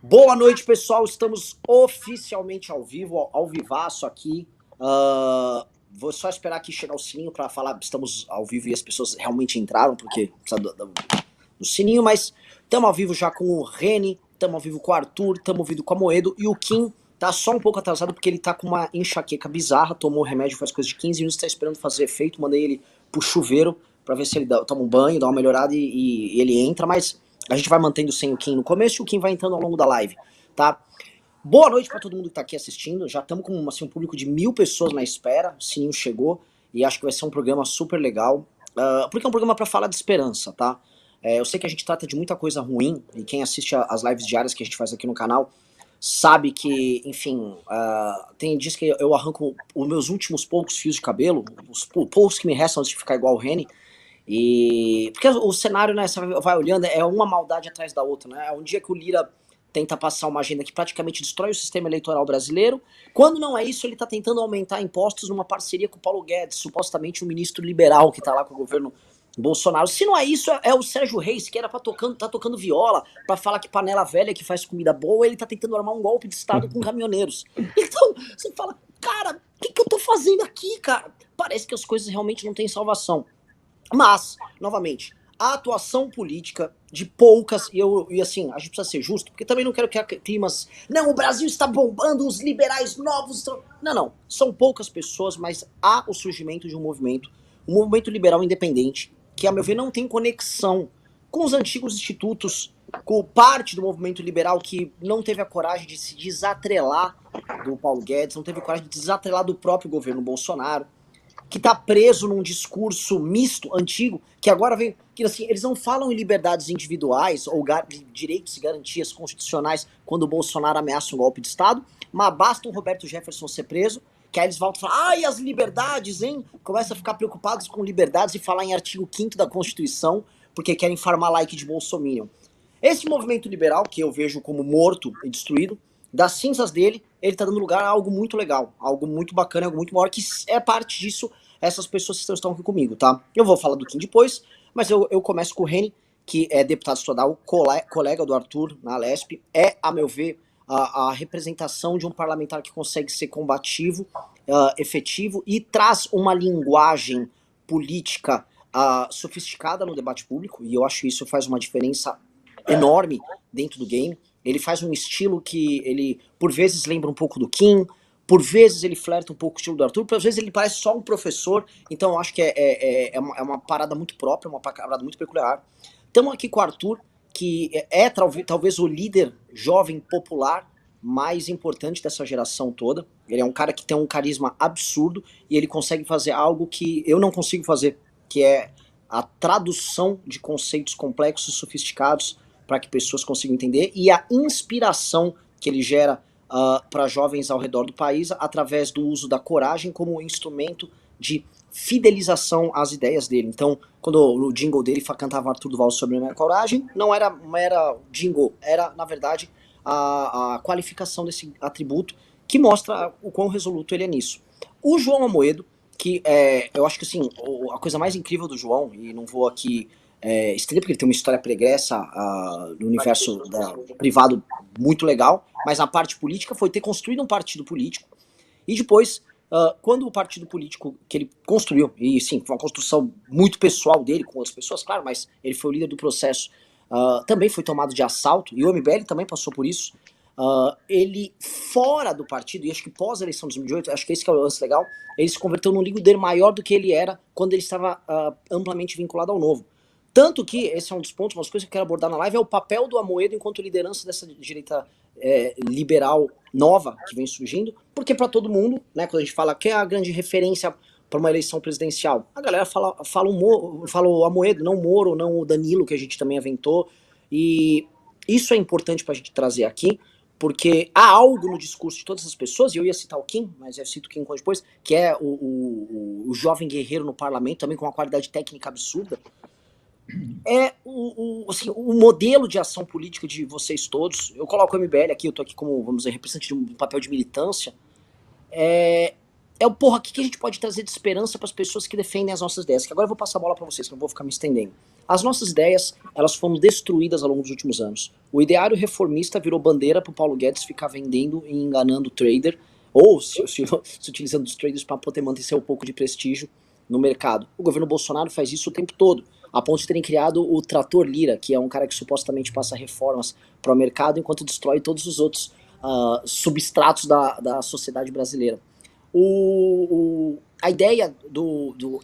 Boa noite, pessoal. Estamos oficialmente ao vivo, ao vivaço aqui. Vou só esperar aqui chegar o sininho para falar estamos ao vivo e as pessoas realmente entraram, porque precisa do sininho, mas estamos ao vivo já com o Reni, estamos ao vivo com o Arthur, estamos ao vivo com a Moedo, e o Kim tá só um pouco atrasado porque ele tá com uma enxaqueca bizarra, tomou remédio faz coisa de 15 minutos, tá esperando fazer efeito, mandei ele pro chuveiro para ver se ele toma um banho, dá uma melhorada e ele entra, mas a gente vai mantendo sem o Kim no começo e o Kim vai entrando ao longo da live, tá? Boa noite para todo mundo que tá aqui assistindo. Já estamos com assim, um público de 1000 pessoas na espera. O sininho chegou e acho que vai ser um programa super legal. Porque é um programa para falar de esperança, tá? Eu sei que a gente trata de muita coisa ruim e quem assiste as lives diárias que a gente faz aqui no canal sabe que, enfim, tem dias que eu arranco os meus últimos poucos fios de cabelo, os poucos que me restam antes de ficar igual o Reni. E porque o cenário, né, você vai olhando, é uma maldade atrás da outra, né? É um dia que o Lira tenta passar uma agenda que praticamente destrói o sistema eleitoral brasileiro. Quando não é isso, ele está tentando aumentar impostos numa parceria com o Paulo Guedes, supostamente um ministro liberal que está lá com o governo Bolsonaro. Se não é isso, é o Sérgio Reis, que era tá tocando viola, para falar que panela velha que faz comida boa, ele tá tentando armar um golpe de Estado com caminhoneiros. Então, você fala, cara, o que eu tô fazendo aqui, cara? Parece que as coisas realmente não têm salvação. Mas, novamente, a atuação política de poucas, e assim, a gente precisa ser justo, porque também não quero criar climas. Não, o Brasil está bombando, os liberais novos estão. Não, não. São poucas pessoas, mas há o surgimento de um movimento liberal independente, que, a meu ver, não tem conexão com os antigos institutos, com parte do movimento liberal que não teve a coragem de se desatrelar do Paulo Guedes, não teve a coragem de desatrelar do próprio governo Bolsonaro, que está preso num discurso misto, antigo, que agora vem. Que assim, eles não falam em liberdades individuais ou direitos e garantias constitucionais quando o Bolsonaro ameaça um golpe de Estado, mas basta o Roberto Jefferson ser preso, que aí eles voltam e falam, ai, as liberdades, hein? Começa a ficar preocupados com liberdades e falar em artigo 5º da Constituição, porque querem farmar like de Bolsominion. Esse movimento liberal, que eu vejo como morto e destruído, das cinzas dele, ele tá dando lugar a algo muito legal, algo muito bacana, algo muito maior, que é parte disso, essas pessoas que estão aqui comigo, tá? Eu vou falar do Kim depois, mas eu começo com o Reni, que é deputado estadual, colega do Arthur na Alesp, é, a meu ver, a representação de um parlamentar que consegue ser combativo, efetivo e traz uma linguagem política sofisticada no debate público, e eu acho que isso faz uma diferença enorme dentro do game. Ele faz um estilo que ele, por vezes, lembra um pouco do Kim, por vezes ele flerta um pouco com o estilo do Arthur, por vezes ele parece só um professor, então eu acho que é uma parada muito própria, uma parada muito peculiar. Estamos aqui com o Arthur, que talvez o líder jovem popular mais importante dessa geração toda. Ele é um cara que tem um carisma absurdo e ele consegue fazer algo que eu não consigo fazer, que é a tradução de conceitos complexos, sofisticados, para que pessoas consigam entender, e a inspiração que ele gera para jovens ao redor do país através do uso da coragem como instrumento de fidelização às ideias dele. Então, quando o jingle dele cantava Arthur Duval sobre a minha coragem, não era jingle, era, na verdade, a qualificação desse atributo que mostra o quão resoluto ele é nisso. O João Amoedo, que eu acho que assim, a coisa mais incrível do João, e não vou aqui estender porque ele tem uma história pregressa no universo privado muito legal, mas na parte política foi ter construído um partido político e depois, quando o partido político que ele construiu, e sim, foi uma construção muito pessoal dele com outras pessoas, claro, mas ele foi o líder do processo, também foi tomado de assalto, e o MBL também passou por isso. Ele, fora do partido, e acho que pós-eleição de 2018, acho que esse que é o lance legal, ele se converteu num líder maior do que ele era quando ele estava amplamente vinculado ao Novo. Tanto que, esse é um dos pontos, umas coisas que eu quero abordar na live, é o papel do Amoedo enquanto liderança dessa direita liberal nova que vem surgindo, porque para todo mundo, né, quando a gente fala que é a grande referência para uma eleição presidencial, a galera fala o Amoedo, não o Moro, não o Danilo, que a gente também aventou, e isso é importante para a gente trazer aqui, porque há algo no discurso de todas as pessoas, e eu ia citar o Kim, mas eu cito o Kim depois, que é o jovem guerreiro no parlamento, também com uma qualidade técnica absurda, é assim, o modelo de ação política de vocês todos. Eu coloco o MBL aqui, eu tô aqui como, vamos dizer, representante de um papel de militância. O porra, o que a gente pode trazer de esperança para as pessoas que defendem as nossas ideias? Que agora eu vou passar a bola para vocês, que eu não vou ficar me estendendo. As nossas ideias, elas foram destruídas ao longo dos últimos anos. O ideário reformista virou bandeira para o Paulo Guedes ficar vendendo e enganando o trader, ou se utilizando os traders para poder manter seu pouco de prestígio no mercado. O governo Bolsonaro faz isso o tempo todo, a ponto de terem criado o Trator Lira, que é um cara que supostamente passa reformas para o mercado enquanto destrói todos os outros substratos da sociedade brasileira. A ideia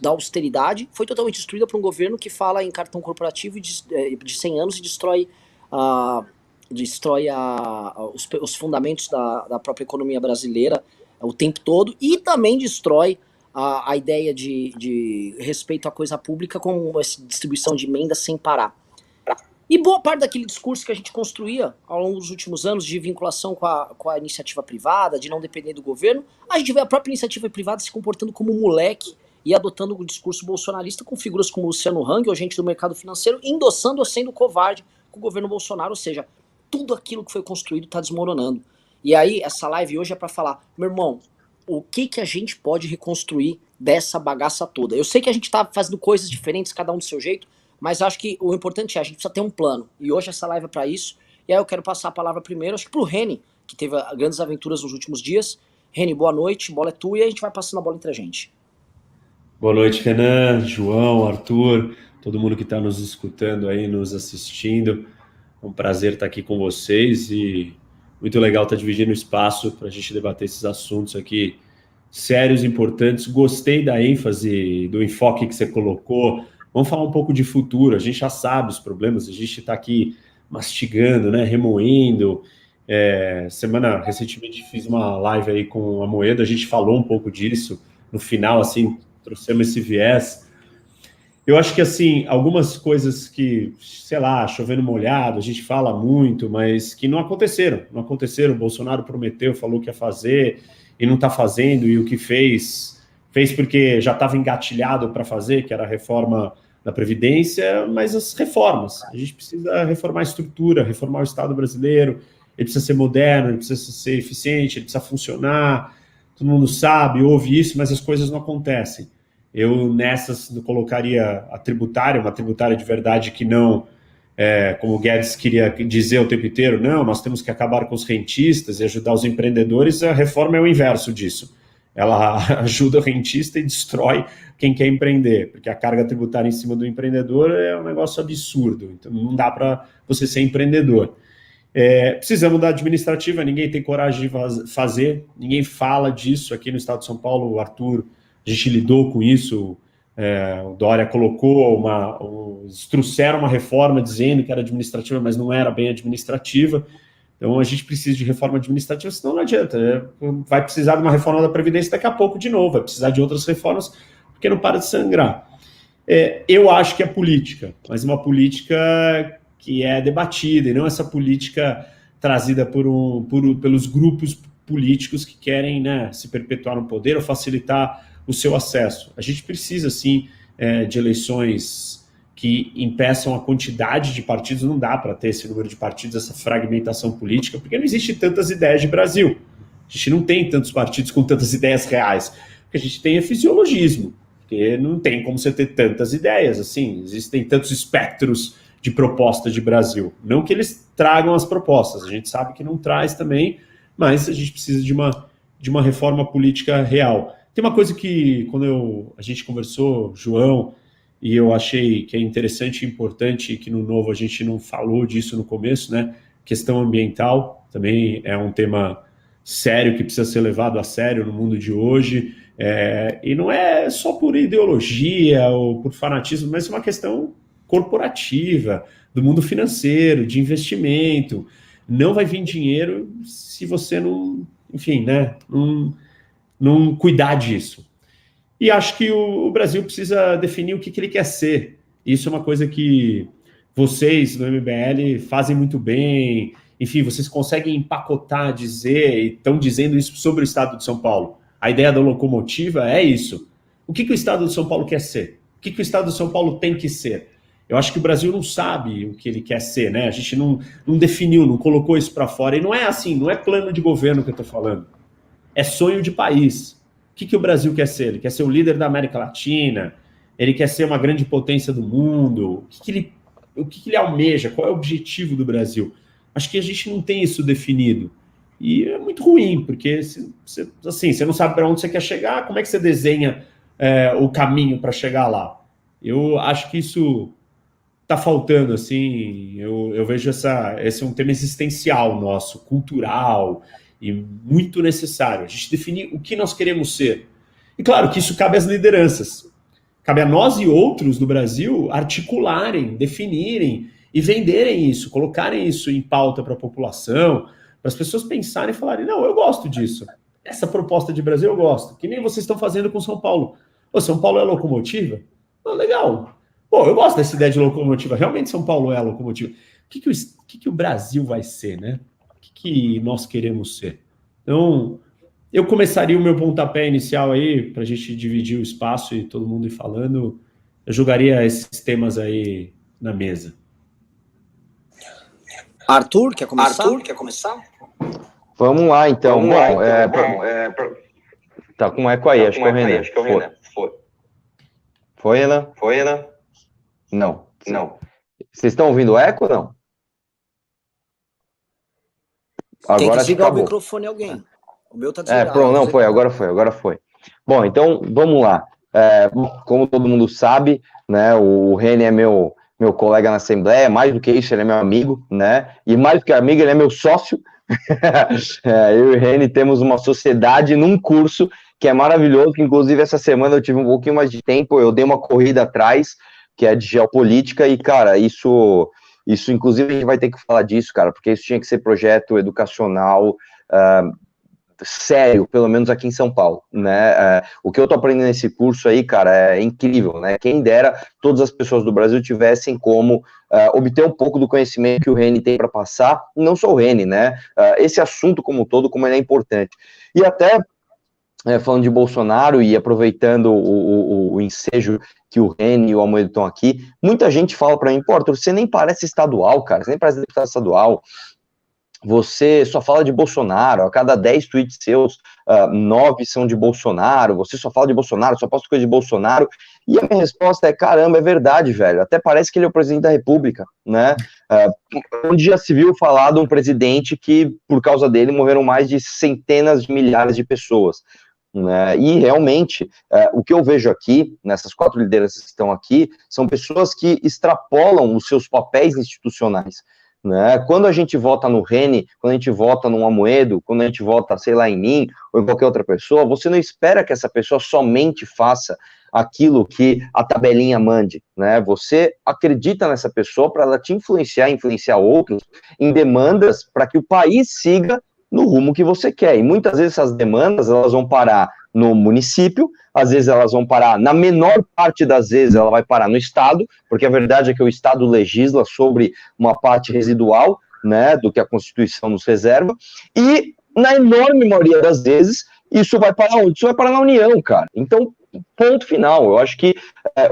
da austeridade foi totalmente destruída por um governo que fala em cartão corporativo de 100 anos e destrói os fundamentos da própria economia brasileira o tempo todo, e também destrói a ideia de respeito à coisa pública com essa distribuição de emendas sem parar. E boa parte daquele discurso que a gente construía ao longo dos últimos anos de vinculação com a iniciativa privada, de não depender do governo, a gente vê a própria iniciativa privada se comportando como um moleque e adotando o discurso bolsonarista com figuras como Luciano Hang, ou gente do mercado financeiro, endossando ou sendo covarde com o governo Bolsonaro, ou seja, tudo aquilo que foi construído está desmoronando. E aí, essa live hoje é para falar, meu irmão, o que a gente pode reconstruir dessa bagaça toda? Eu sei que a gente tá fazendo coisas diferentes, cada um do seu jeito, mas acho que o importante é a gente precisa ter um plano. E hoje essa live é para isso. E aí eu quero passar a palavra primeiro, acho que pro Reni, que teve grandes aventuras nos últimos dias. Reni, boa noite, bola é tua, e a gente vai passando a bola entre a gente. Boa noite, Renan, João, Arthur, todo mundo que está nos escutando aí, nos assistindo. É um prazer estar aqui com vocês e muito legal estar dividindo o espaço para a gente debater esses assuntos aqui sérios, importantes. Gostei da ênfase, do enfoque que você colocou. Vamos falar um pouco de futuro. A gente já sabe os problemas, a gente está aqui mastigando, né, remoendo. Recentemente fiz uma live aí com a Moeda, a gente falou um pouco disso. No final, assim, trouxemos esse viés. Eu acho que, assim, algumas coisas que, sei lá, chovendo molhado, a gente fala muito, mas que não aconteceram. Não aconteceram. O Bolsonaro prometeu, falou que ia fazer e não está fazendo. E o que fez porque já estava engatilhado para fazer, que era a reforma da Previdência, mas as reformas. A gente precisa reformar a estrutura, reformar o Estado brasileiro. Ele precisa ser moderno, ele precisa ser eficiente, ele precisa funcionar. Todo mundo sabe, ouve isso, mas as coisas não acontecem. Eu nessas colocaria a tributária, uma tributária de verdade que não, como o Guedes queria dizer o tempo inteiro, não, nós temos que acabar com os rentistas e ajudar os empreendedores. A reforma é o inverso disso. Ela ajuda o rentista e destrói quem quer empreender, porque a carga tributária em cima do empreendedor é um negócio absurdo. Então não dá para você ser empreendedor. Precisamos da administrativa, ninguém tem coragem de fazer, ninguém fala disso aqui no estado de São Paulo. O Arthur, a gente lidou com isso, o Dória colocou trouxeram uma reforma dizendo que era administrativa, mas não era bem administrativa. Então a gente precisa de reforma administrativa, senão não adianta. Vai precisar de uma reforma da Previdência daqui a pouco de novo, vai precisar de outras reformas, porque não para de sangrar. Eu acho que é política, mas uma política que é debatida, e não essa política trazida pelos grupos políticos que querem, né, se perpetuar no poder ou facilitar o seu acesso. A gente precisa, sim, de eleições que impeçam a quantidade de partidos. Não dá para ter esse número de partidos, essa fragmentação política, porque não existe tantas ideias de Brasil. A gente não tem tantos partidos com tantas ideias reais. O que a gente tem é fisiologismo, porque não tem como você ter tantas ideias, assim, existem tantos espectros de proposta de Brasil. Não que eles tragam as propostas, a gente sabe que não traz também, mas a gente precisa de uma reforma política real. Tem uma coisa que, quando a gente conversou, João, e eu achei que é interessante e importante, e que no Novo a gente não falou disso no começo, né? Questão ambiental também é um tema sério que precisa ser levado a sério no mundo de hoje, e não é só por ideologia ou por fanatismo, mas é uma questão corporativa, do mundo financeiro, de investimento. Não vai vir dinheiro se você não, enfim, né, não cuidar disso. E acho que o Brasil precisa definir o que ele quer ser. Isso é uma coisa que vocês, no MBL, fazem muito bem. Enfim, vocês conseguem empacotar, dizer, e estão dizendo isso sobre o Estado de São Paulo. A ideia da locomotiva é isso. O que o Estado de São Paulo quer ser? O que o Estado de São Paulo tem que ser? Eu acho que o Brasil não sabe o que ele quer ser, né? A gente não definiu, não colocou isso para fora. E não é assim, não é plano de governo que eu estou falando. É sonho de país. O que o Brasil quer ser? Ele quer ser o líder da América Latina, Ele quer ser uma grande potência do mundo? O que ele almeja? Qual é o objetivo do Brasil? Acho que a gente não tem isso definido. E é muito ruim, porque você não sabe para onde você quer chegar, como é que você desenha o caminho para chegar lá? Eu acho que isso está faltando, assim, eu vejo esse é um tema existencial nosso, cultural, e muito necessário. A gente definir o que nós queremos ser. E claro que isso cabe às lideranças. Cabe a nós e outros do Brasil articularem, definirem e venderem isso, colocarem isso em pauta para a população, para as pessoas pensarem e falarem, não, eu gosto disso. Essa proposta de Brasil eu gosto. Que nem vocês estão fazendo com São Paulo. Pô, São Paulo é locomotiva? Oh, legal. Pô, eu gosto dessa ideia de locomotiva. Realmente São Paulo é a locomotiva. O que o Brasil vai ser, né? O que nós queremos ser? Então, eu começaria o meu pontapé inicial aí, para a gente dividir o espaço e todo mundo ir falando. Eu jogaria esses temas aí na mesa. Arthur, quer começar? Vamos lá, então. Tá com eco aí, acho que é o Renan. Foi, Renan? Não. Vocês estão ouvindo o eco ou não? Agora tem que desligar o microfone alguém. O meu tá desligado. Pronto, não, foi, agora foi. Bom, então, vamos lá. Como todo mundo sabe, né, o Reni é meu colega na Assembleia, mais do que isso, ele é meu amigo, né, e mais do que amigo, ele é meu sócio. Eu e o Reni temos uma sociedade num curso que é maravilhoso, que inclusive essa semana eu tive um pouquinho mais de tempo, eu dei uma corrida atrás, que é de geopolítica, e, cara, isso inclusive a gente vai ter que falar disso, cara, porque isso tinha que ser projeto educacional, sério, pelo menos aqui em São Paulo, né? O que eu tô aprendendo nesse curso aí, cara, é incrível, né? Quem dera todas as pessoas do Brasil tivessem como obter um pouco do conhecimento que o Reni tem para passar, não só o Reni, né? Esse assunto como um todo, como ele é importante. E até falando de Bolsonaro e aproveitando o ensejo que o Reni e o Amoedo estão aqui, muita gente fala para mim, pô, Arthur, você nem parece estadual, cara, você nem parece deputado estadual, você só fala de Bolsonaro, a cada 10 tweets seus, 9 são de Bolsonaro, você só fala de Bolsonaro, só posta coisa de Bolsonaro, e a minha resposta é, caramba, é verdade, velho, até parece que ele é o presidente da República, né, onde já se viu falar de um presidente que, por causa dele, morreram mais de centenas de milhares de pessoas, né, e realmente, o que eu vejo aqui, nessas 4 lideranças que estão aqui, são pessoas que extrapolam os seus papéis institucionais, né? Quando a gente vota no Reni, quando a gente vota no Amoedo, quando a gente vota, sei lá, em mim, ou em qualquer outra pessoa, você não espera que essa pessoa somente faça aquilo que a tabelinha mande, né? Você acredita nessa pessoa para ela te influenciar outros em demandas para que o país siga no rumo que você quer, e muitas vezes essas demandas, elas vão parar no município, às vezes elas vão parar, na menor parte das vezes ela vai parar no Estado, porque a verdade é que o Estado legisla sobre uma parte residual, né, do que a Constituição nos reserva, e na enorme maioria das vezes, isso vai parar onde? Isso vai parar na União, cara. Então, ponto final. Eu acho que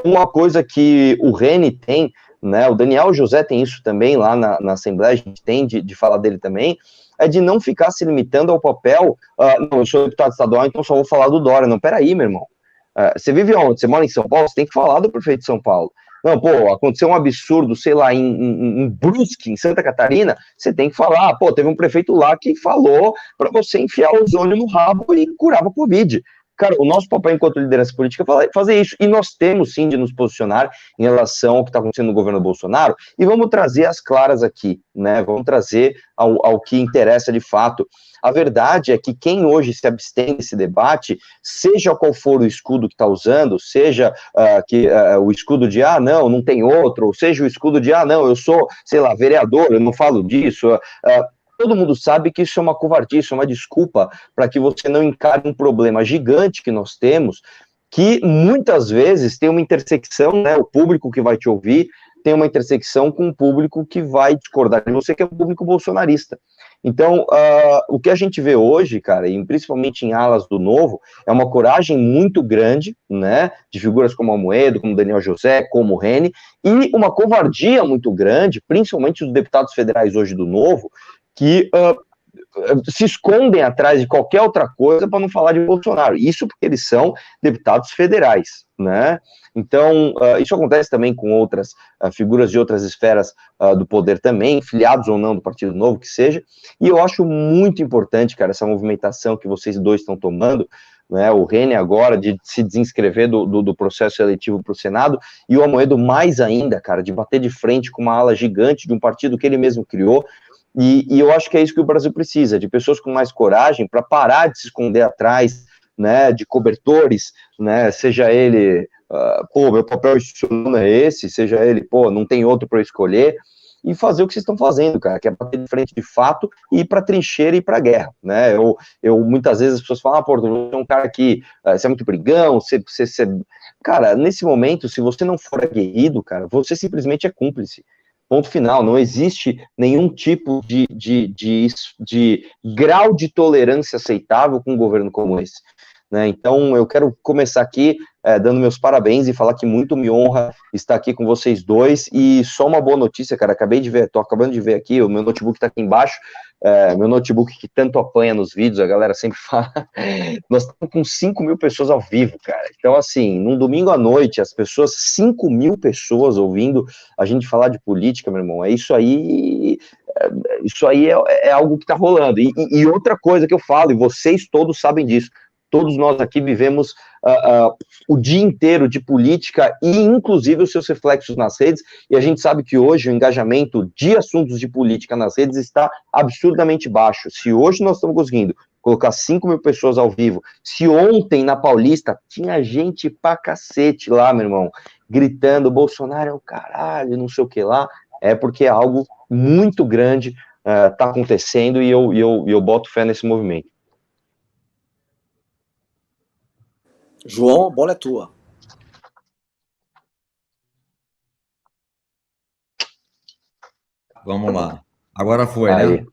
uma coisa que o Reni tem, né, o Daniel José tem isso também lá na Assembleia, a gente tem de falar dele também, é de não ficar se limitando ao papel, não, eu sou deputado estadual, então só vou falar do Dória. Não, peraí, meu irmão. Você vive onde? Você mora em São Paulo? Você tem que falar do prefeito de São Paulo. Não, pô, aconteceu um absurdo, sei lá, em Brusque, em Santa Catarina, você tem que falar, pô, teve um prefeito lá que falou para você enfiar o ozônio no rabo e curava Covid. Cara, o nosso papel enquanto liderança política é fazer isso, e nós temos sim de nos posicionar em relação ao que está acontecendo no governo Bolsonaro, e vamos trazer as claras aqui, né, vamos trazer ao que interessa de fato. A verdade é que quem hoje se abstém desse debate, seja qual for o escudo que está usando, seja o escudo de, não tem outro, ou seja o escudo de, não, eu sou, sei lá, vereador, eu não falo disso, todo mundo sabe que isso é uma covardia, uma desculpa para que você não encare um problema gigante que nós temos, que muitas vezes tem uma intersecção, né, o público que vai te ouvir tem uma intersecção com o público que vai discordar de você, que é o público bolsonarista. Então, o que a gente vê hoje, cara, e principalmente em alas do Novo, é uma coragem muito grande, né, de figuras como Amoedo, como Daniel José, como o Reni, e uma covardia muito grande, principalmente dos deputados federais hoje do Novo, que se escondem atrás de qualquer outra coisa para não falar de Bolsonaro. Isso porque eles são deputados federais, né? Então, isso acontece também com outras figuras de outras esferas do poder também, filiados ou não do Partido Novo, que seja, e eu acho muito importante, cara, essa movimentação que vocês dois estão tomando, né, o Reni agora de se desinscrever do processo eletivo para o Senado, e o Amoedo mais ainda, cara, de bater de frente com uma ala gigante de um partido que ele mesmo criou, e eu acho que é isso que o Brasil precisa, de pessoas com mais coragem para parar de se esconder atrás, né, de cobertores, né, seja ele, meu papel institucional é esse, seja ele, não tem outro para eu escolher, e fazer o que vocês estão fazendo, cara, que é bater de frente de fato e ir para trincheira e ir para guerra, né? Eu muitas vezes as pessoas falam, você é um cara que você é muito brigão, você... Cara, nesse momento, se você não for aguerrido, cara, você simplesmente é cúmplice. Ponto final, não existe nenhum tipo de grau de tolerância aceitável com um governo como esse, né? Então, eu quero começar aqui dando meus parabéns e falar que muito me honra estar aqui com vocês dois, e só uma boa notícia, cara, tô acabando de ver aqui, o meu notebook tá aqui embaixo, meu notebook que tanto apanha nos vídeos, a galera sempre fala, nós estamos com 5.000 pessoas ao vivo, cara, então assim, num domingo à noite, as pessoas, 5.000 pessoas ouvindo a gente falar de política, meu irmão, isso aí é algo que tá rolando, e outra coisa que eu falo, e vocês todos sabem disso, todos nós aqui vivemos o dia inteiro de política e, inclusive, os seus reflexos nas redes, e a gente sabe que hoje o engajamento de assuntos de política nas redes está absurdamente baixo. Se hoje nós estamos conseguindo colocar 5.000 pessoas ao vivo, se ontem na Paulista tinha gente pra cacete lá, meu irmão, gritando, Bolsonaro é o caralho, não sei o que lá, é porque algo muito grande tá acontecendo, e eu boto fé nesse movimento. João, a bola é tua. Vamos lá. Agora foi, aí, né?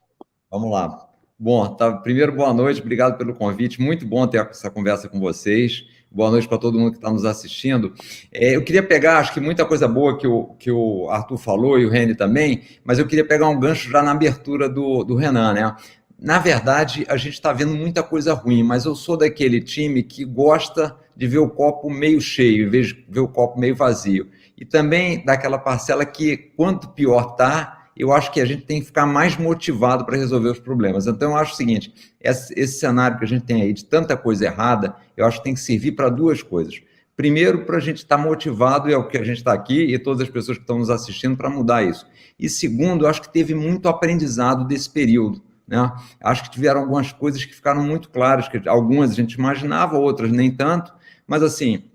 Vamos lá. Bom, primeiro, boa noite, obrigado pelo convite. Muito bom ter essa conversa com vocês. Boa noite para todo mundo que está nos assistindo. Eu queria pegar, acho que muita coisa boa que o Arthur falou e o Reni também, mas eu queria pegar um gancho já na abertura do Renan, né? Na verdade, a gente está vendo muita coisa ruim, mas eu sou daquele time que gosta de ver o copo meio cheio, em vez de ver o copo meio vazio. E também daquela parcela que, quanto pior está, eu acho que a gente tem que ficar mais motivado para resolver os problemas. Então, eu acho o seguinte, esse cenário que a gente tem aí de tanta coisa errada, eu acho que tem que servir para duas coisas. Primeiro, para a gente estar motivado, e é o que a gente está aqui, e todas as pessoas que estão nos assistindo, para mudar isso. E segundo, eu acho que teve muito aprendizado desse período, né? Acho que tiveram algumas coisas que ficaram muito claras, que algumas a gente imaginava, outras nem tanto, mas assim,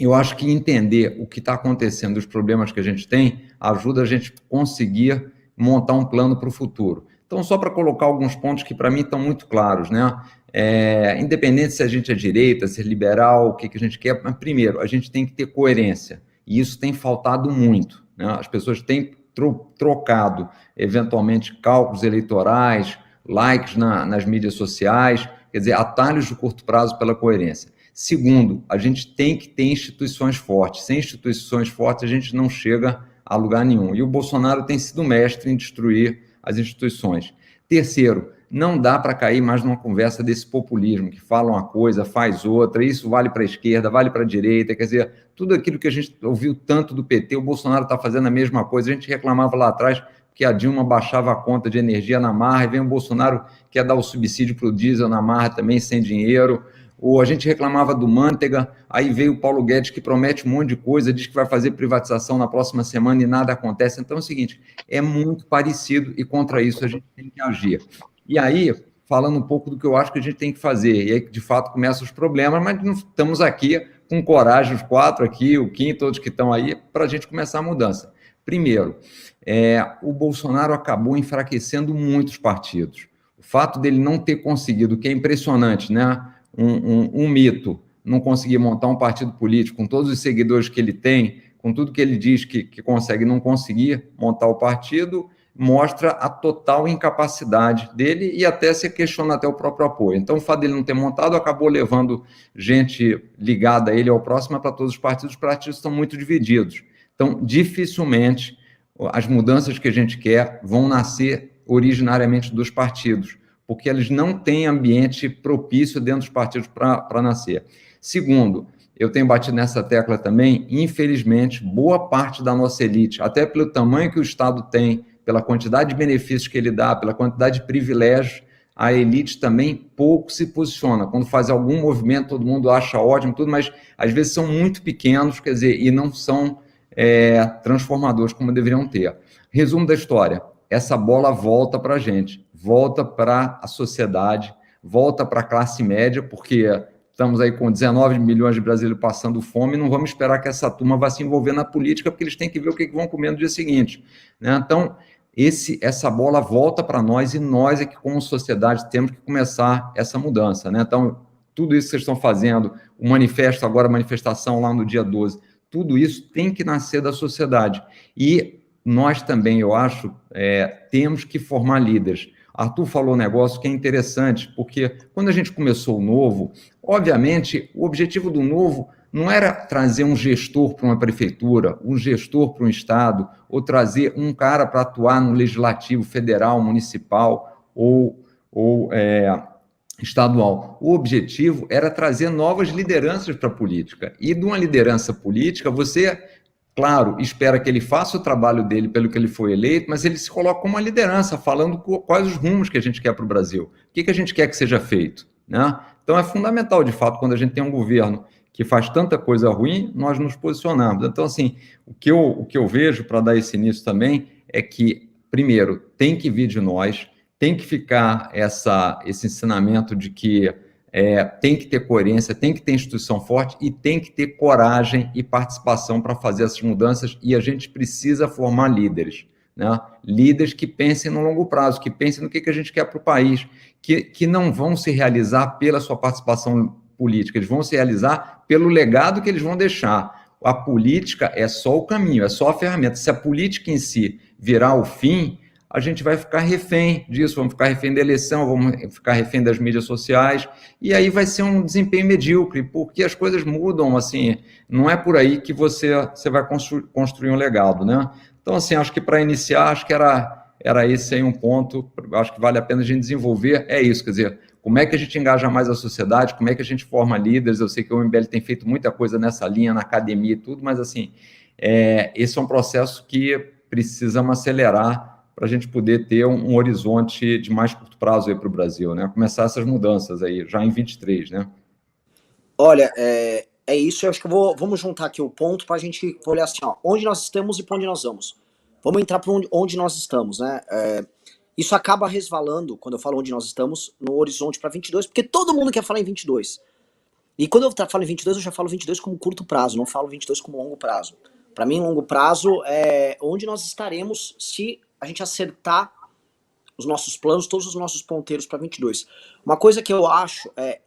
eu acho que entender o que está acontecendo, os problemas que a gente tem, ajuda a gente conseguir montar um plano para o futuro. Então, só para colocar alguns pontos que para mim estão muito claros, né? Independente se a gente é direita, se é liberal, o que a gente quer, mas primeiro, a gente tem que ter coerência, e isso tem faltado muito, né? As pessoas têm trocado, eventualmente, cálculos eleitorais, likes nas mídias sociais, quer dizer, atalhos de curto prazo pela coerência. Segundo, a gente tem que ter instituições fortes. Sem instituições fortes, a gente não chega a lugar nenhum. E o Bolsonaro tem sido mestre em destruir as instituições. Terceiro, não dá para cair mais numa conversa desse populismo, que fala uma coisa, faz outra, isso vale para a esquerda, vale para a direita, quer dizer, tudo aquilo que a gente ouviu tanto do PT, o Bolsonaro está fazendo a mesma coisa. A gente reclamava lá atrás que a Dilma baixava a conta de energia na marra, e vem o Bolsonaro que quer dar o subsídio para o diesel na marra também, sem dinheiro. Ou a gente reclamava do Manteiga, aí veio o Paulo Guedes que promete um monte de coisa, diz que vai fazer privatização na próxima semana e nada acontece. Então é o seguinte, é muito parecido, e contra isso a gente tem que agir. E aí, falando um pouco do que eu acho que a gente tem que fazer, e aí de fato começam os problemas, mas não estamos aqui com coragem, os quatro aqui, o Kim, todos que estão aí, para a gente começar a mudança. Primeiro, o Bolsonaro acabou enfraquecendo muitos partidos. O fato dele não ter conseguido, que é impressionante, né? Um mito, não conseguir montar um partido político com todos os seguidores que ele tem, com tudo que ele diz que consegue, não conseguir montar o partido, mostra a total incapacidade dele, e até se questiona até o próprio apoio. Então, o fato dele não ter montado acabou levando gente ligada a ele ao próximo para todos os partidos estão muito divididos. Então, dificilmente as mudanças que a gente quer vão nascer originariamente dos partidos, porque eles não têm ambiente propício dentro dos partidos para nascer. Segundo, eu tenho batido nessa tecla também, infelizmente, boa parte da nossa elite, até pelo tamanho que o Estado tem, pela quantidade de benefícios que ele dá, pela quantidade de privilégios, a elite também pouco se posiciona. Quando faz algum movimento, todo mundo acha ótimo, tudo, mas às vezes são muito pequenos, quer dizer, e não são transformadores como deveriam ter. Resumo da história, essa bola volta para a gente, volta para a sociedade, volta para a classe média, porque estamos aí com 19 milhões de brasileiros passando fome, não vamos esperar que essa turma vá se envolver na política, porque eles têm que ver o que vão comer no dia seguinte, né? Então, essa bola volta para nós, e nós é que, como sociedade, temos que começar essa mudança, né? Então, tudo isso que vocês estão fazendo, o manifesto agora, a manifestação lá no dia 12, tudo isso tem que nascer da sociedade. E nós também, eu acho, temos que formar líderes. Arthur falou um negócio que é interessante, porque quando a gente começou o Novo, obviamente, o objetivo do Novo não era trazer um gestor para uma prefeitura, um gestor para um estado, ou trazer um cara para atuar no legislativo federal, municipal ou estadual. O objetivo era trazer novas lideranças para a política. E de uma liderança política, você, claro, espera que ele faça o trabalho dele pelo que ele foi eleito, mas ele se coloca como uma liderança, falando quais os rumos que a gente quer para o Brasil, o que a gente quer que seja feito, né? Então é fundamental, de fato, quando a gente tem um governo que faz tanta coisa ruim, nós nos posicionamos. Então, assim, o que eu vejo para dar esse início também é que, primeiro, tem que vir de nós, tem que ficar esse ensinamento de que tem que ter coerência, tem que ter instituição forte e tem que ter coragem e participação para fazer essas mudanças, e a gente precisa formar líderes, né? Líderes que pensem no longo prazo, que pensem no que a gente quer para o país, que não vão se realizar pela sua participação política, eles vão se realizar pelo legado que eles vão deixar. A política é só o caminho, é só a ferramenta. Se a política em si virar o fim, a gente vai ficar refém disso, vamos ficar refém da eleição, vamos ficar refém das mídias sociais, e aí vai ser um desempenho medíocre, porque as coisas mudam, assim, não é por aí que você vai construir um legado, né? Então, assim, acho que para iniciar, acho que era esse aí um ponto, acho que vale a pena a gente desenvolver, é isso, quer dizer, como é que a gente engaja mais a sociedade, como é que a gente forma líderes. Eu sei que o MBL tem feito muita coisa nessa linha, na academia e tudo, mas, assim, esse é um processo que precisamos acelerar para a gente poder ter um horizonte de mais curto prazo aí para o Brasil, né? Começar essas mudanças aí, já em 23, né? Olha, é isso. Eu acho que vamos juntar aqui o ponto para a gente olhar assim, ó, onde nós estamos e para onde nós vamos. Vamos entrar para onde nós estamos, né? Isso acaba resvalando, quando eu falo onde nós estamos, no horizonte para 22, porque todo mundo quer falar em 22. E quando eu falo em 22, eu já falo 22 como curto prazo, não falo 22 como longo prazo. Para mim, longo prazo é onde nós estaremos se a gente acertar os nossos planos, todos os nossos ponteiros para 22. Uma coisa que eu acho é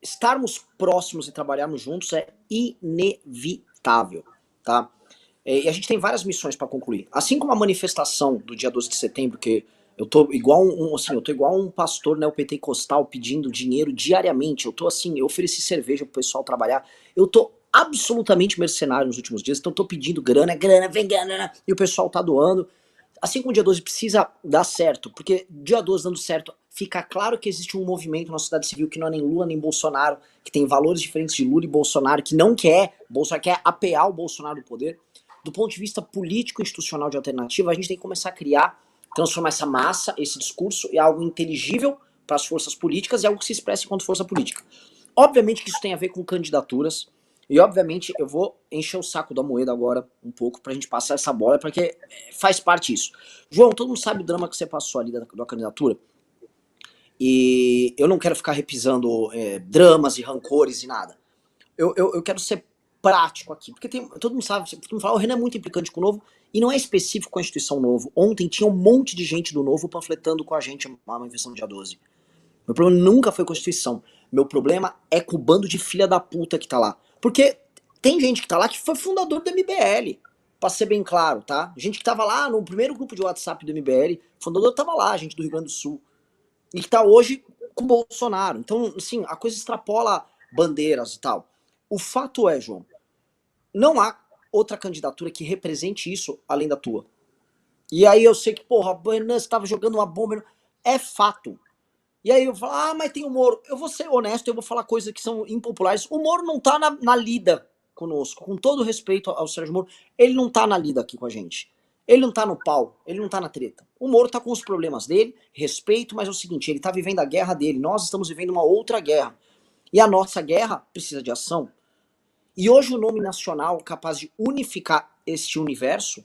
estarmos próximos e trabalharmos juntos é inevitável, tá? E a gente tem várias missões para concluir. Assim como a manifestação do dia 12 de setembro, que eu tô igual eu tô igual um pastor neopentecostal pedindo dinheiro diariamente. Eu tô assim, eu ofereci cerveja pro pessoal trabalhar. Eu tô absolutamente mercenário nos últimos dias, então eu tô pedindo grana, vem grana, e o pessoal tá doando. Assim como o dia 12 precisa dar certo, porque dia 12 dando certo, fica claro que existe um movimento na sociedade civil que não é nem Lula nem Bolsonaro, que tem valores diferentes de Lula e Bolsonaro, que não quer, Bolsonaro quer apear o Bolsonaro do poder. Do ponto de vista político e institucional de alternativa, a gente tem que começar a criar, transformar essa massa, esse discurso, em algo inteligível para as forças políticas e algo que se expresse enquanto força política. Obviamente que isso tem a ver com candidaturas, e obviamente eu vou encher o saco da Moeda agora um pouco pra gente passar essa bola, porque faz parte disso. João, todo mundo sabe o drama que você passou ali da candidatura, e eu não quero ficar repisando dramas e rancores e nada. Eu quero ser prático aqui, porque todo mundo sabe, todo mundo fala, o Renan é muito implicante com o Novo, e não é específico com a instituição Novo. Ontem tinha um monte de gente do Novo panfletando com a gente a manifestação do dia 12. Meu problema nunca foi com a instituição. Meu problema é com o bando de filha da puta que tá lá. Porque tem gente que tá lá que foi fundador do MBL, pra ser bem claro, tá? Gente que tava lá no primeiro grupo de WhatsApp do MBL, o fundador tava lá, gente do Rio Grande do Sul. E que tá hoje com o Bolsonaro. Então, assim, a coisa extrapola bandeiras e tal. O fato é, João, não há outra candidatura que represente isso além da tua. E aí eu sei que, porra, você tava jogando uma bomba. é fato. E aí eu falo, mas tem o Moro. Eu vou ser honesto, eu vou falar coisas que são impopulares. O Moro não tá na lida conosco, com todo respeito ao Sérgio Moro, ele não tá na lida aqui com a gente. Ele não tá no pau, ele não tá na treta. O Moro tá com os problemas dele, respeito, mas é o seguinte, ele tá vivendo a guerra dele, nós estamos vivendo uma outra guerra. E a nossa guerra precisa de ação. E hoje o nome nacional capaz de unificar este universo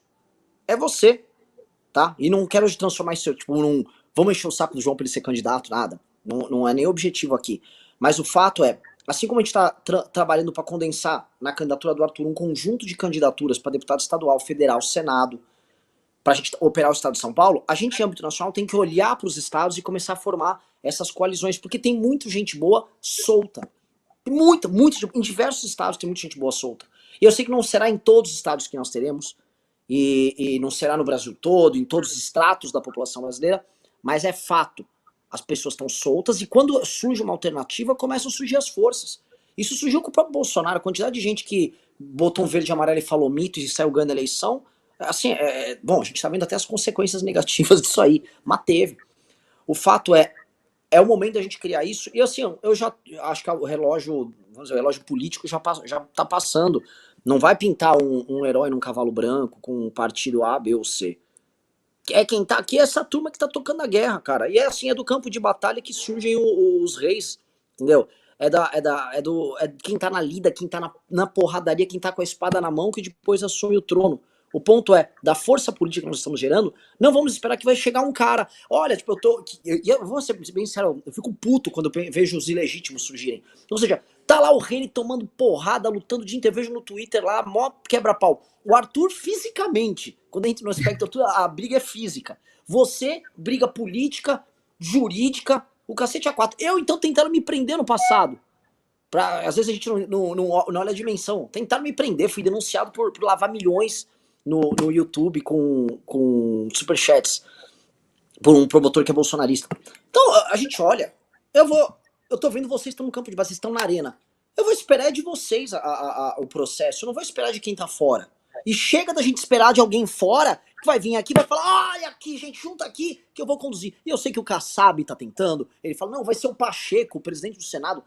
é você, tá? E não quero transformar isso, tipo, num... Vamos encher o saco do João pra ele ser candidato, nada. Não é nem objetivo aqui. Mas o fato é, assim como a gente está trabalhando para condensar na candidatura do Arthur um conjunto de candidaturas para deputado estadual, federal, Senado, para a gente operar o estado de São Paulo, a gente, em âmbito nacional, tem que olhar para os estados e começar a formar essas coalizões, porque tem muita gente boa solta. Tem muita, em diversos estados tem muita gente boa solta. E eu sei que não será em todos os estados que nós teremos, e não será no Brasil todo, em todos os estratos da população brasileira, mas é fato. As pessoas estão soltas e quando surge uma alternativa, começam a surgir as forças. Isso surgiu com o próprio Bolsonaro, a quantidade de gente que botou um verde e amarelo e falou mitos e saiu ganhando a eleição. Assim, bom, a gente tá vendo até as consequências negativas disso aí, mas teve. O fato é o momento da gente criar isso, e assim, eu já acho que o relógio, vamos dizer, o relógio político já tá passando. Não vai pintar um herói num cavalo branco com um partido A, B ou C. Quem tá aqui é essa turma que tá tocando a guerra, cara. E é assim, é do campo de batalha que surgem os reis, entendeu? É quem tá na lida, quem tá na porradaria, quem tá com a espada na mão, que depois assume o trono. O ponto é, da força política que nós estamos gerando, não vamos esperar que vai chegar um cara. Olha, tipo, eu vou ser bem sincero, eu fico puto quando eu vejo os ilegítimos surgirem. Ou seja, tá lá o rei tomando porrada, lutando o dia inteiro, vejo no Twitter lá, mó quebra-pau. O Arthur, fisicamente, quando entra no aspecto, a briga é física. Você, briga política, jurídica, o cacete a quatro. Eu, então, tentaram me prender no passado. Às vezes a gente não olha a dimensão. Tentaram me prender, fui denunciado por lavar milhões no YouTube com superchats por um promotor que é bolsonarista. Então, a gente olha, eu tô vendo vocês estão no campo de base, vocês estão na arena. Eu vou esperar de vocês o processo, eu não vou esperar de quem tá fora. E chega da gente esperar de alguém fora que vai vir aqui e vai falar, olha aqui, gente, junta aqui que eu vou conduzir. E eu sei que o Kassab tá tentando, ele fala, não, vai ser o Pacheco, o presidente do Senado,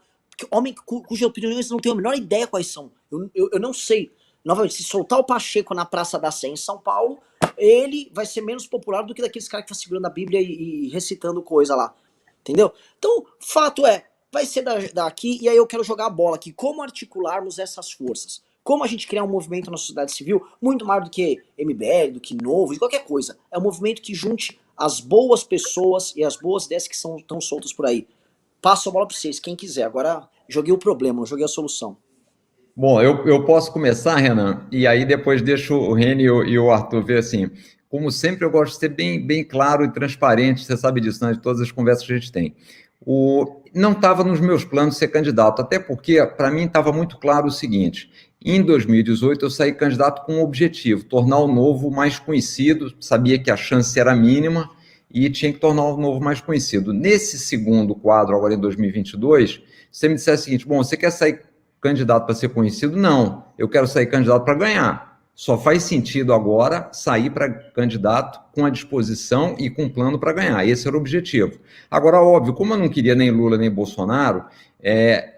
homem cujas opiniões não tenho a menor ideia quais são. Eu não sei. Novamente, se soltar o Pacheco na Praça da Sé em São Paulo, ele vai ser menos popular do que daqueles caras que estão segurando a Bíblia e recitando coisa lá. Entendeu? Então, fato é, vai ser daqui, e aí eu quero jogar a bola aqui. Como articularmos essas forças? Como a gente criar um movimento na sociedade civil, muito mais do que MBL, do que Novo, de qualquer coisa. É um movimento que junte as boas pessoas e as boas ideias que estão soltas por aí. Passo a bola para vocês, quem quiser. Agora, joguei o problema, não joguei a solução. Bom, eu posso começar, Renan, e aí depois deixo o Reni e o Arthur ver assim. Como sempre, eu gosto de ser bem claro e transparente, você sabe disso, né, de todas as conversas que a gente tem. Não estava nos meus planos ser candidato, até porque, para mim, estava muito claro o seguinte: em 2018, eu saí candidato com um objetivo, tornar o Novo mais conhecido, sabia que a chance era mínima e tinha que tornar o Novo mais conhecido. Nesse segundo quadro, agora em 2022, você me dissesse o seguinte, bom, você quer sair candidato para ser conhecido? Não, eu quero sair candidato para ganhar. Só faz sentido agora sair para candidato com a disposição e com plano para ganhar. Esse era o objetivo. Agora, óbvio, como eu não queria nem Lula nem Bolsonaro,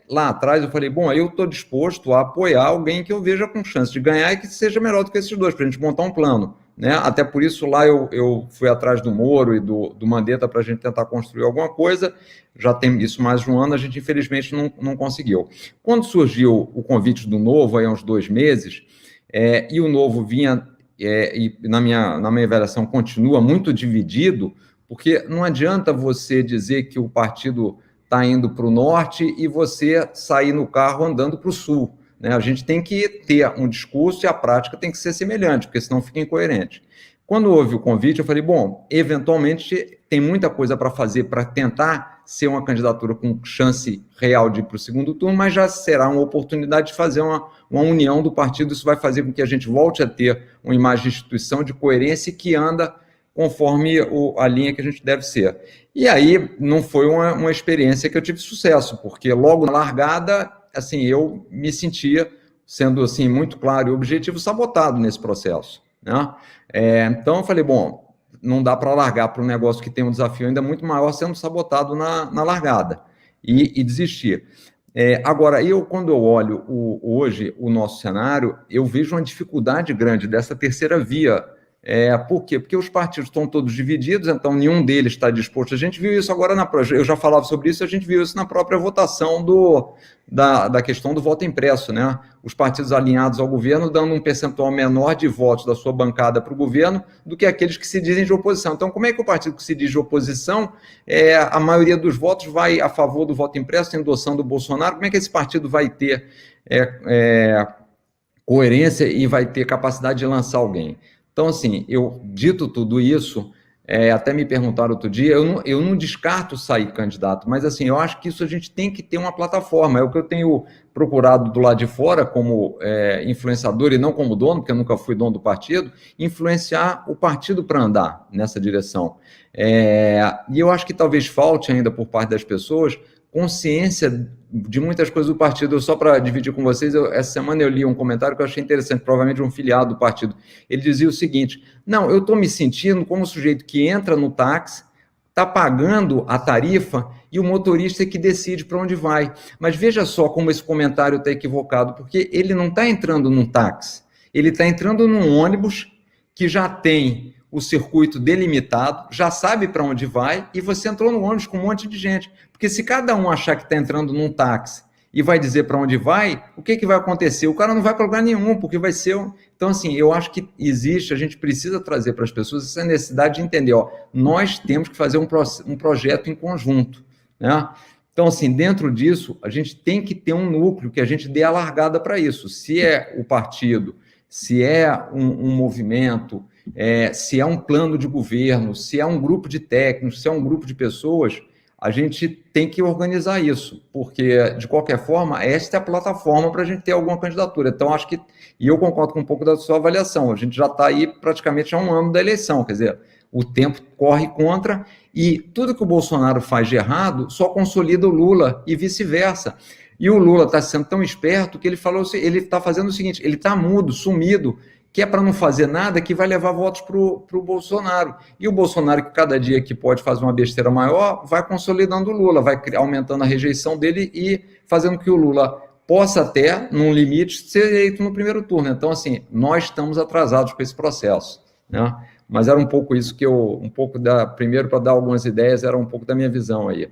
lá atrás eu falei, bom, aí eu estou disposto a apoiar alguém que eu veja com chance de ganhar e que seja melhor do que esses dois, para a gente montar um plano. Né? Até por isso lá eu fui atrás do Moro e do Mandetta para a gente tentar construir alguma coisa. Já tem isso mais de um ano, a gente infelizmente não conseguiu. Quando surgiu o convite do Novo, aí há uns 2 meses, e o Novo vinha, e na minha avaliação continua muito dividido, porque não adianta você dizer que o partido está indo para o norte e você sair no carro andando para o sul. Né? A gente tem que ter um discurso e a prática tem que ser semelhante, porque senão fica incoerente. Quando houve o convite, eu falei, bom, eventualmente tem muita coisa para fazer para tentar ser uma candidatura com chance real de ir para o segundo turno, mas já será uma oportunidade de fazer uma união do partido. Isso vai fazer com que a gente volte a ter uma imagem de instituição de coerência que anda conforme a linha que a gente deve ser. E aí não foi uma experiência que eu tive sucesso, porque logo na largada, assim, eu me sentia, sendo assim muito claro e objetivo, sabotado nesse processo. Né? Então eu falei, bom, não dá para largar para um negócio que tem um desafio ainda muito maior sendo sabotado na largada e desistir. Agora, quando eu olho hoje o nosso cenário, eu vejo uma dificuldade grande dessa terceira via. Por quê? Porque os partidos estão todos divididos, então nenhum deles está disposto. A gente viu isso agora eu já falava sobre isso, a gente viu isso na própria votação da questão do voto impresso, né? Os partidos alinhados ao governo dando um percentual menor de votos da sua bancada para o governo do que aqueles que se dizem de oposição. Então, como é que o partido que se diz de oposição, a maioria dos votos vai a favor do voto impresso, endossando o Bolsonaro? Como é que esse partido vai ter coerência e vai ter capacidade de lançar alguém? Então, assim, eu dito tudo isso, até me perguntaram outro dia, eu não descarto sair candidato, mas assim, eu acho que isso a gente tem que ter uma plataforma, é o que eu tenho procurado do lado de fora como influenciador e não como dono, porque eu nunca fui dono do partido, influenciar o partido para andar nessa direção. E eu acho que talvez falte ainda por parte das pessoas consciência de muitas coisas do partido. Só para dividir com vocês, essa semana eu li um comentário que eu achei interessante, provavelmente de um filiado do partido. Ele dizia o seguinte: não, eu estou me sentindo como um sujeito que entra no táxi, está pagando a tarifa e o motorista é que decide para onde vai. Mas veja só como esse comentário está equivocado, porque ele não está entrando num táxi, ele está entrando num ônibus que já tem o circuito delimitado, já sabe para onde vai, e você entrou no ônibus com um monte de gente. Porque se cada um achar que está entrando num táxi e vai dizer para onde vai, o que vai acontecer? O cara não vai para lugar nenhum, porque vai ser... Então, assim, eu acho que a gente precisa trazer para as pessoas essa necessidade de entender, nós temos que fazer um projeto em conjunto, né? Então, assim, dentro disso, a gente tem que ter um núcleo que a gente dê a largada para isso. Se é o partido, se é um movimento, se é um plano de governo, se é um grupo de técnicos, se é um grupo de pessoas, a gente tem que organizar isso, porque, de qualquer forma, esta é a plataforma para a gente ter alguma candidatura. Então, acho que, e eu concordo com um pouco da sua avaliação, a gente já está aí praticamente há um ano da eleição, quer dizer, o tempo corre contra, e tudo que o Bolsonaro faz de errado só consolida o Lula e vice-versa. E o Lula está sendo tão esperto que ele está fazendo o seguinte, ele está mudo, sumido, que é para não fazer nada, que vai levar votos para o Bolsonaro. E o Bolsonaro, que cada dia que pode fazer uma besteira maior, vai consolidando o Lula, vai aumentando a rejeição dele e fazendo que o Lula possa até, num limite, ser eleito no primeiro turno. Então, assim, nós estamos atrasados com esse processo, né? Mas era um pouco isso que primeiro, para dar algumas ideias, era um pouco da minha visão aí.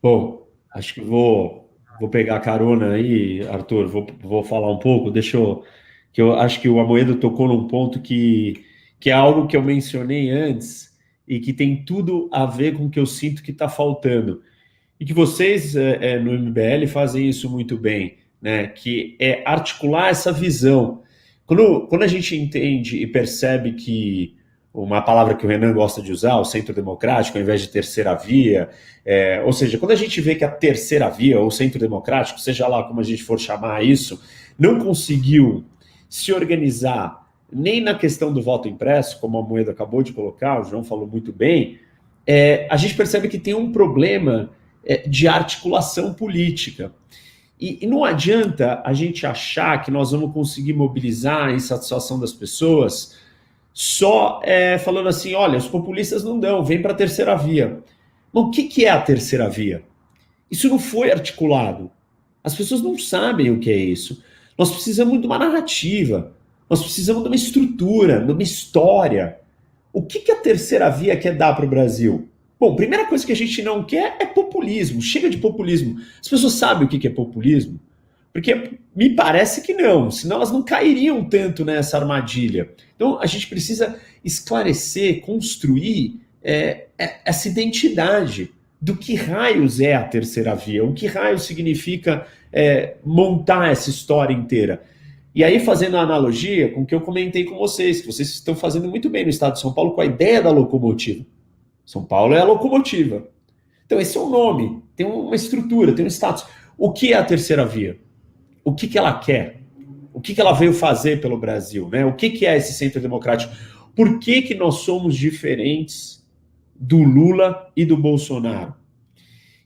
Bom, acho que vou pegar carona aí, Arthur, vou falar um pouco, que eu acho que o Amoedo tocou num ponto que é algo que eu mencionei antes e que tem tudo a ver com o que eu sinto que está faltando. E que vocês no MBL fazem isso muito bem, né? Que é articular essa visão. Quando a gente entende e percebe que uma palavra que o Renan gosta de usar, o centro democrático, ao invés de terceira via, ou seja, quando a gente vê que a terceira via, ou centro democrático, seja lá como a gente for chamar isso, não conseguiu se organizar nem na questão do voto impresso, como a Moeda acabou de colocar, o João falou muito bem, a gente percebe que tem um problema de articulação política. E não adianta a gente achar que nós vamos conseguir mobilizar a insatisfação das pessoas só falando assim, olha, os populistas não dão, vem para a terceira via. Mas o que é a terceira via? Isso não foi articulado. As pessoas não sabem o que é isso. Nós precisamos de uma narrativa, nós precisamos de uma estrutura, de uma história. O que a terceira via quer dar para o Brasil? Bom, primeira coisa que a gente não quer é populismo, chega de populismo. As pessoas sabem o que é populismo? Porque me parece que não, senão elas não cairiam tanto nessa armadilha. Então a gente precisa esclarecer, construir essa identidade do que raios é a terceira via, o que raios significa montar essa história inteira. E aí fazendo a analogia com o que eu comentei com vocês, que vocês estão fazendo muito bem no estado de São Paulo com a ideia da locomotiva. São Paulo é a locomotiva. Então esse é o nome, tem uma estrutura, tem um status. O que é a terceira via? O que ela quer? O que ela veio fazer pelo Brasil? Né? O que é esse centro democrático? Por que nós somos diferentes do Lula e do Bolsonaro?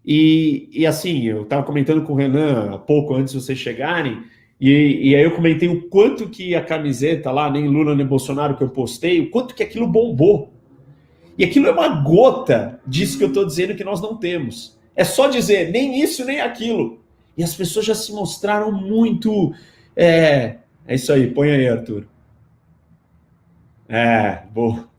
E assim, eu estava comentando com o Renan há pouco, antes de vocês chegarem, E aí eu comentei o quanto que a camiseta lá, nem Lula nem Bolsonaro que eu postei, o quanto que aquilo bombou. E aquilo é uma gota disso que eu estou dizendo que nós não temos. É só dizer nem isso nem aquilo. E as pessoas já se mostraram muito... É isso aí, põe aí, Arthur. Boa.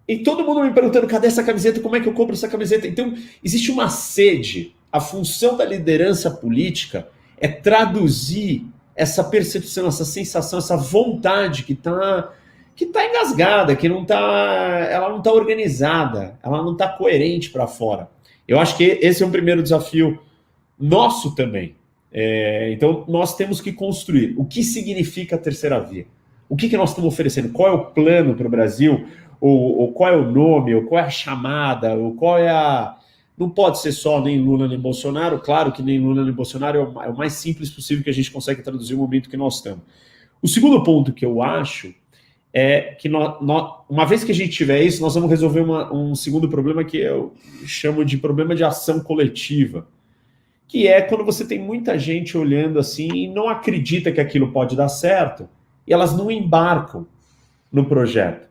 E todo mundo me perguntando, cadê essa camiseta? Como é que eu compro essa camiseta? Então, existe uma sede. A função da liderança política é traduzir essa percepção, essa sensação, essa vontade que tá engasgada, que ela não está organizada, ela não está coerente para fora. Eu acho que esse é um primeiro desafio nosso também. Então, nós temos que construir o que significa a terceira via. O que nós estamos oferecendo? Qual é o plano para o Brasil? Ou qual é o nome? Ou qual é a chamada? Ou qual é a... Não pode ser só nem Lula nem Bolsonaro. Claro que nem Lula nem Bolsonaro é o mais simples possível que a gente consegue traduzir o momento que nós estamos. O segundo ponto que eu acho é que uma vez que a gente tiver isso, nós vamos resolver um segundo problema que eu chamo de problema de ação coletiva, que é quando você tem muita gente olhando assim e não acredita que aquilo pode dar certo, e elas não embarcam no projeto.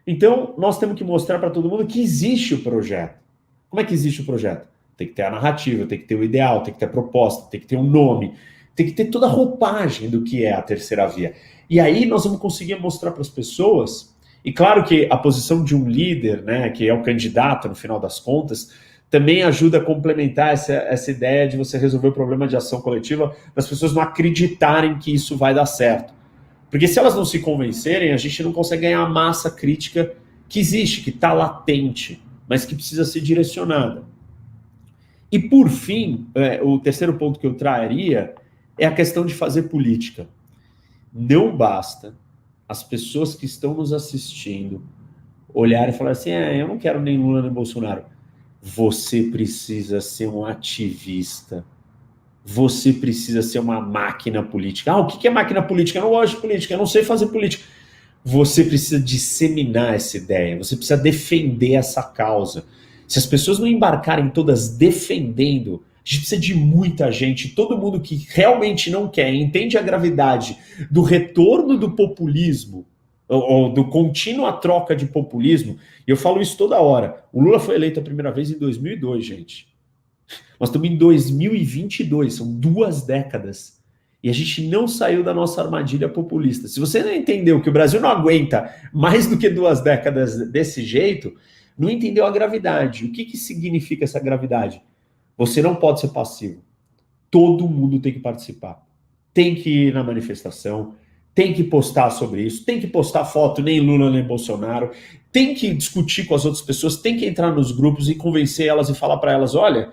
Então, nós temos que mostrar para todo mundo que existe o projeto. Como é que existe o projeto? Tem que ter a narrativa, tem que ter o ideal, tem que ter a proposta, tem que ter um nome, tem que ter toda a roupagem do que é a terceira via. E aí nós vamos conseguir mostrar para as pessoas, e claro que a posição de um líder, né, que é o candidato no final das contas, também ajuda a complementar essa ideia de você resolver o problema de ação coletiva, das pessoas não acreditarem que isso vai dar certo. Porque se elas não se convencerem, a gente não consegue ganhar a massa crítica que existe, que está latente, mas que precisa ser direcionada. E por fim, o terceiro ponto que eu traria é a questão de fazer política. Não basta as pessoas que estão nos assistindo olharem e falar assim, eu não quero nem Lula nem Bolsonaro. Você precisa ser um ativista. Você precisa ser uma máquina política. O que é máquina política? Eu não gosto de política, eu não sei fazer política. Você precisa disseminar essa ideia, você precisa defender essa causa. Se as pessoas não embarcarem todas defendendo, a gente precisa de muita gente, todo mundo que realmente não quer, entende a gravidade do retorno do populismo, ou do contínua troca de populismo, e eu falo isso toda hora. O Lula foi eleito a primeira vez em 2002, gente. Nós estamos em 2022, são 2 décadas. E a gente não saiu da nossa armadilha populista. Se você não entendeu que o Brasil não aguenta mais do que 2 décadas desse jeito, não entendeu a gravidade. O que significa essa gravidade? Você não pode ser passivo. Todo mundo tem que participar. Tem que ir na manifestação, tem que postar sobre isso, tem que postar foto, nem Lula nem Bolsonaro, tem que discutir com as outras pessoas, tem que entrar nos grupos e convencer elas e falar para elas, olha,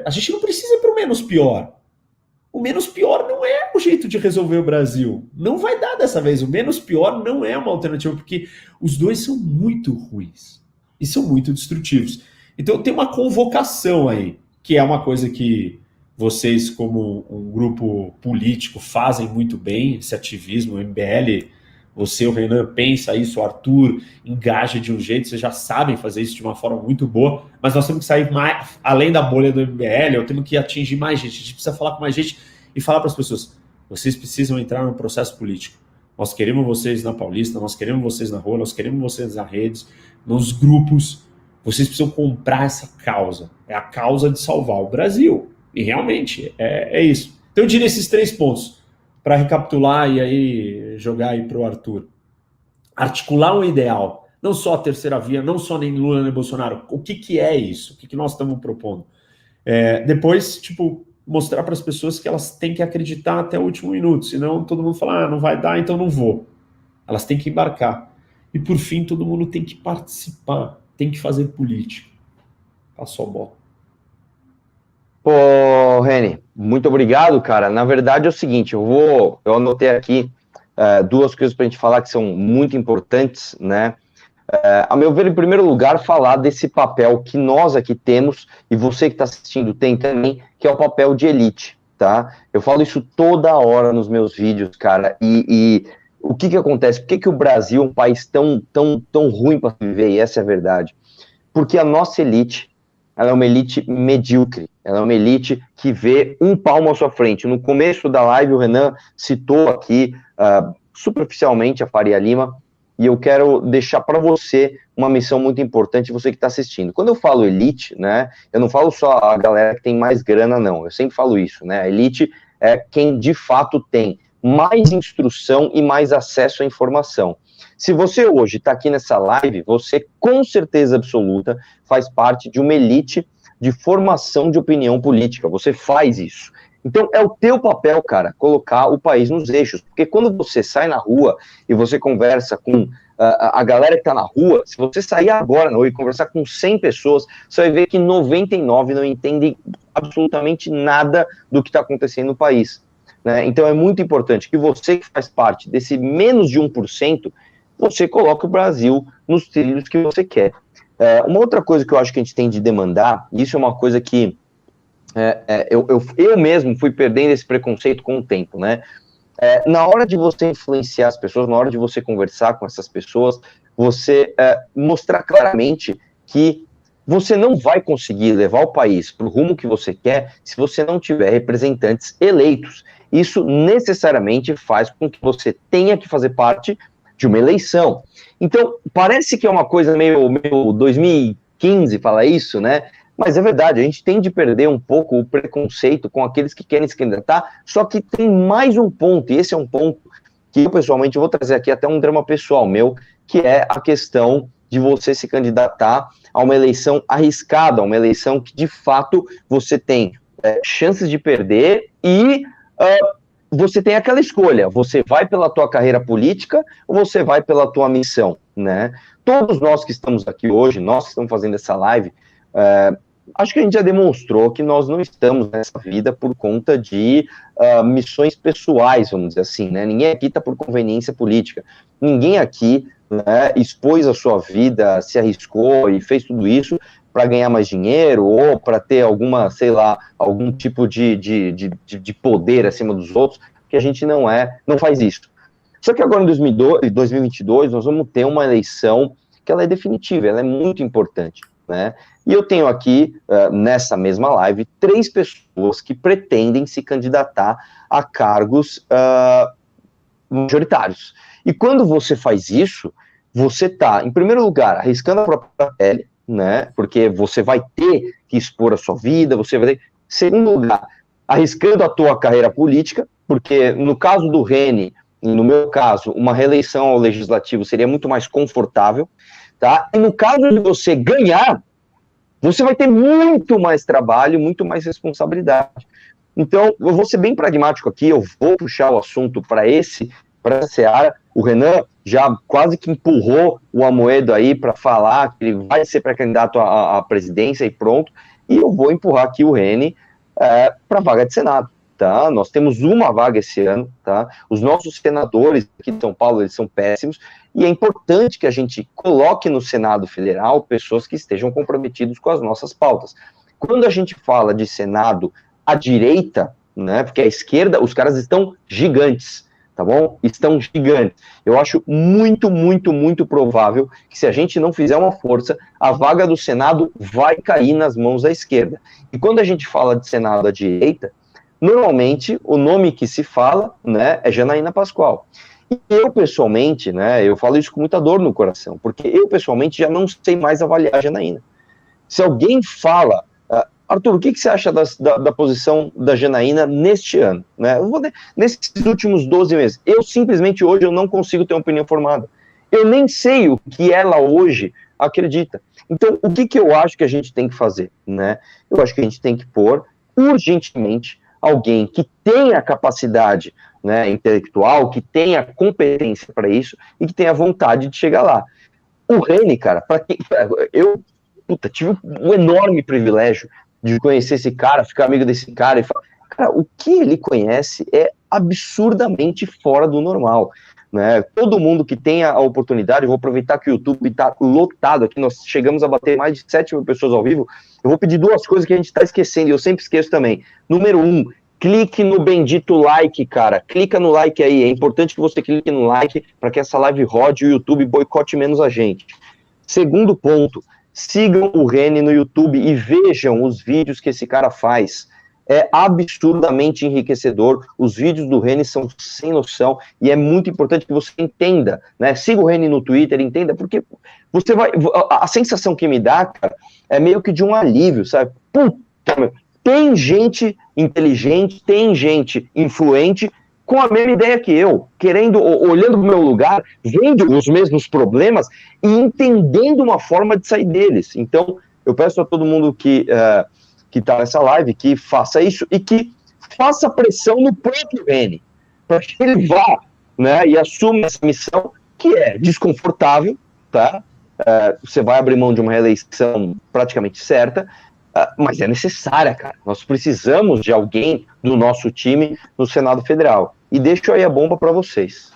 a gente não precisa ir para o menos pior. O menos pior não é o jeito de resolver o Brasil. Não vai dar dessa vez. O menos pior não é uma alternativa, porque os dois são muito ruins e são muito destrutivos. Então tem uma convocação aí, que é uma coisa que vocês, como um grupo político, fazem muito bem, esse ativismo, o MBL, você, o Renan, pensa isso, o Arthur engaja de um jeito, vocês já sabem fazer isso de uma forma muito boa, mas nós temos que sair mais, além da bolha do MBL, eu tenho que atingir mais gente, a gente precisa falar com mais gente e falar para as pessoas, vocês precisam entrar no processo político. Nós queremos vocês na Paulista, nós queremos vocês na rua, nós queremos vocês nas redes, nos grupos, vocês precisam comprar essa causa, é a causa de salvar o Brasil. E realmente, é isso. Então eu diria esses 3 pontos, para recapitular e aí jogar aí para o Arthur. Articular um ideal, não só a terceira via, não só nem Lula nem Bolsonaro. O que é isso? O que nós estamos propondo? Depois, mostrar para as pessoas que elas têm que acreditar até o último minuto, senão todo mundo fala, não vai dar, então não vou. Elas têm que embarcar. E por fim, todo mundo tem que participar, tem que fazer política. Passou a bola. Pô, Reni, muito obrigado, cara. Na verdade é o seguinte, eu anotei aqui 2 coisas para a gente falar que são muito importantes, né? A meu ver, em primeiro lugar, falar desse papel que nós aqui temos, e você que está assistindo tem também, que é o papel de elite, tá? Eu falo isso toda hora nos meus vídeos, cara, e o que acontece? Por que o Brasil é um país tão ruim para viver, e essa é a verdade? Porque a nossa elite, ela é uma elite medíocre, ela é uma elite que vê um palmo à sua frente. No começo da live, o Renan citou aqui, superficialmente, a Faria Lima, e eu quero deixar para você uma missão muito importante, você que está assistindo. Quando eu falo elite, né, eu não falo só a galera que tem mais grana, não, eu sempre falo isso, né, a elite é quem de fato tem mais instrução e mais acesso à informação. Se você hoje está aqui nessa live, você com certeza absoluta faz parte de uma elite de formação de opinião política, você faz isso. Então é o teu papel, cara, colocar o país nos eixos, porque quando você sai na rua e você conversa com a galera que está na rua, se você sair agora na rua e conversar com 100 pessoas, você vai ver que 99 não entendem absolutamente nada do que está acontecendo no país. Né? Então é muito importante que você que faz parte desse menos de 1%, você coloque o Brasil nos trilhos que você quer. Uma outra coisa que eu acho que a gente tem de demandar, isso é uma coisa que eu mesmo fui perdendo esse preconceito com o tempo, né? Na hora de você influenciar as pessoas, na hora de você conversar com essas pessoas, você mostrar claramente que você não vai conseguir levar o país para o rumo que você quer se você não tiver representantes eleitos. Isso necessariamente faz com que você tenha que fazer parte de uma eleição. Então, parece que é uma coisa meio 2015 falar isso, né? Mas é verdade, a gente tem de perder um pouco o preconceito com aqueles que querem se candidatar, só que tem mais um ponto, e esse é um ponto que eu pessoalmente vou trazer aqui até um drama pessoal meu, que é a questão de você se candidatar a uma eleição arriscada, uma eleição que de fato você tem chances de perder e você tem aquela escolha, você vai pela tua carreira política ou você vai pela tua missão, né? Todos nós que estamos aqui hoje, nós que estamos fazendo essa live, acho que a gente já demonstrou que nós não estamos nessa vida por conta de missões pessoais, vamos dizer assim, né? Ninguém aqui está por conveniência política. Ninguém aqui, né, expôs a sua vida, se arriscou e fez tudo isso para ganhar mais dinheiro ou para ter alguma, sei lá, algum tipo de poder acima dos outros, que a gente não faz isso. Só que agora em 2022 nós vamos ter uma eleição que ela é definitiva, ela é muito importante, né? E eu tenho aqui, nessa mesma live, 3 pessoas que pretendem se candidatar a cargos majoritários. E quando você faz isso, você está, em primeiro lugar, arriscando a própria pele, né? Porque você vai ter que expor a sua vida, você vai ter... Em segundo lugar, arriscando a tua carreira política, porque no caso do Reni, e no meu caso, uma reeleição ao legislativo seria muito mais confortável, tá? E no caso de você ganhar, você vai ter muito mais trabalho, muito mais responsabilidade. Então, eu vou ser bem pragmático aqui, eu vou puxar o assunto para essa seara. O Renan já quase que empurrou o Amoedo aí para falar que ele vai ser pré-candidato à presidência e pronto, e eu vou empurrar aqui o Reni para a vaga de Senado. Tá? Nós temos uma vaga esse ano, tá? Os nossos senadores aqui de São Paulo, eles são péssimos, e é importante que a gente coloque no Senado Federal pessoas que estejam comprometidas com as nossas pautas. Quando a gente fala de Senado à direita, né, porque a esquerda, os caras estão gigantes, tá bom? Estão gigantes. Eu acho muito, muito, muito provável que se a gente não fizer uma força, a vaga do Senado vai cair nas mãos da esquerda. E quando a gente fala de Senado à direita, normalmente, o nome que se fala, né, é Janaína Pascoal. E eu, pessoalmente, né, eu falo isso com muita dor no coração, porque eu, pessoalmente, já não sei mais avaliar a Janaína. Se alguém fala, Arthur, o que você acha da posição da Janaína neste ano? Né? Nesses últimos 12 meses, eu simplesmente hoje eu não consigo ter uma opinião formada. Eu nem sei o que ela hoje acredita. Então, o que eu acho que a gente tem que fazer? Né? Eu acho que a gente tem que pôr urgentemente alguém que tenha capacidade, né, intelectual, que tenha competência para isso e que tenha vontade de chegar lá. O Reni, cara, eu tive um enorme privilégio de conhecer esse cara, ficar amigo desse cara e falar, cara, o que ele conhece é absurdamente fora do normal. Né? Todo mundo que tenha a oportunidade, eu vou aproveitar que o YouTube está lotado aqui, nós chegamos a bater mais de 7 mil pessoas ao vivo, eu vou pedir 2 coisas que a gente está esquecendo, e eu sempre esqueço também. Número 1, clique no bendito like, cara, clica no like aí, é importante que você clique no like para que essa live rode e o YouTube boicote menos a gente. Segundo ponto, sigam o Reni no YouTube e vejam os vídeos que esse cara faz. É absurdamente enriquecedor. Os vídeos do Reni são sem noção e é muito importante que você entenda, né? Siga o Reni no Twitter, entenda, porque você vai. A sensação que me dá, cara, é meio que de um alívio, sabe? Puta, meu, tem gente inteligente, tem gente influente com a mesma ideia que eu, querendo, olhando para o meu lugar, vendo os mesmos problemas e entendendo uma forma de sair deles. Então, eu peço a todo mundo que está nessa live, que faça isso e que faça pressão no próprio Reni, para que ele vá, né, e assuma essa missão, que é desconfortável, tá? Você vai abrir mão de uma reeleição praticamente certa, mas é necessária, cara. Nós precisamos de alguém do nosso time no Senado Federal. E deixo aí a bomba para vocês.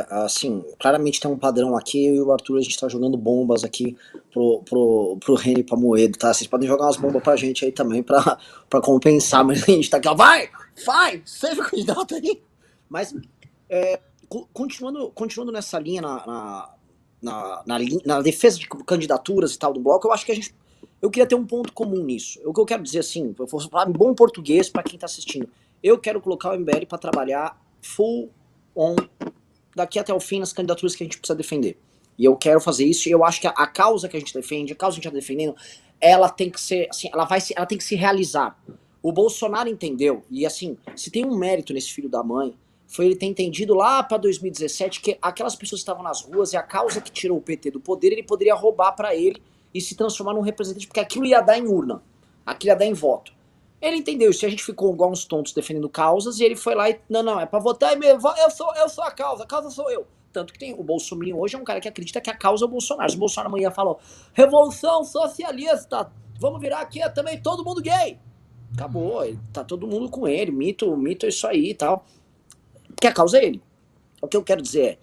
Assim, claramente tem um padrão aqui. Eu e o Arthur, a gente tá jogando bombas aqui pro Reni e pra Moedo, tá? Vocês podem jogar umas bombas pra gente aí também, pra compensar, mas a gente tá aqui, ó, vai, seja candidato aí. Mas, continuando nessa linha, na defesa de candidaturas e tal do bloco, eu acho que eu queria ter um ponto comum nisso. O que eu quero dizer, assim, eu vou falar em bom português pra quem tá assistindo. Eu quero colocar o MBL pra trabalhar full on daqui até o fim nas candidaturas que a gente precisa defender. E eu quero fazer isso, e eu acho que a causa que a gente defende, a causa que a gente está defendendo, ela tem que ser, assim, ela tem que se realizar. O Bolsonaro entendeu, e assim, se tem um mérito nesse filho da mãe, foi ele ter entendido lá para 2017 que aquelas pessoas que estavam nas ruas e a causa que tirou o PT do poder, ele poderia roubar para ele e se transformar num representante, porque aquilo ia dar em urna, aquilo ia dar em voto. Ele entendeu isso, e a gente ficou igual uns tontos defendendo causas, e ele foi lá e, não, é pra votar, eu sou a causa sou eu. Tanto que tem o Bolsonaro hoje é um cara que acredita que a causa é o Bolsonaro. Se o Bolsonaro amanhã falou, revolução socialista, vamos virar aqui também todo mundo gay. Acabou, tá todo mundo com ele, mito é isso aí e tal. Porque a causa é ele. O que eu quero dizer é,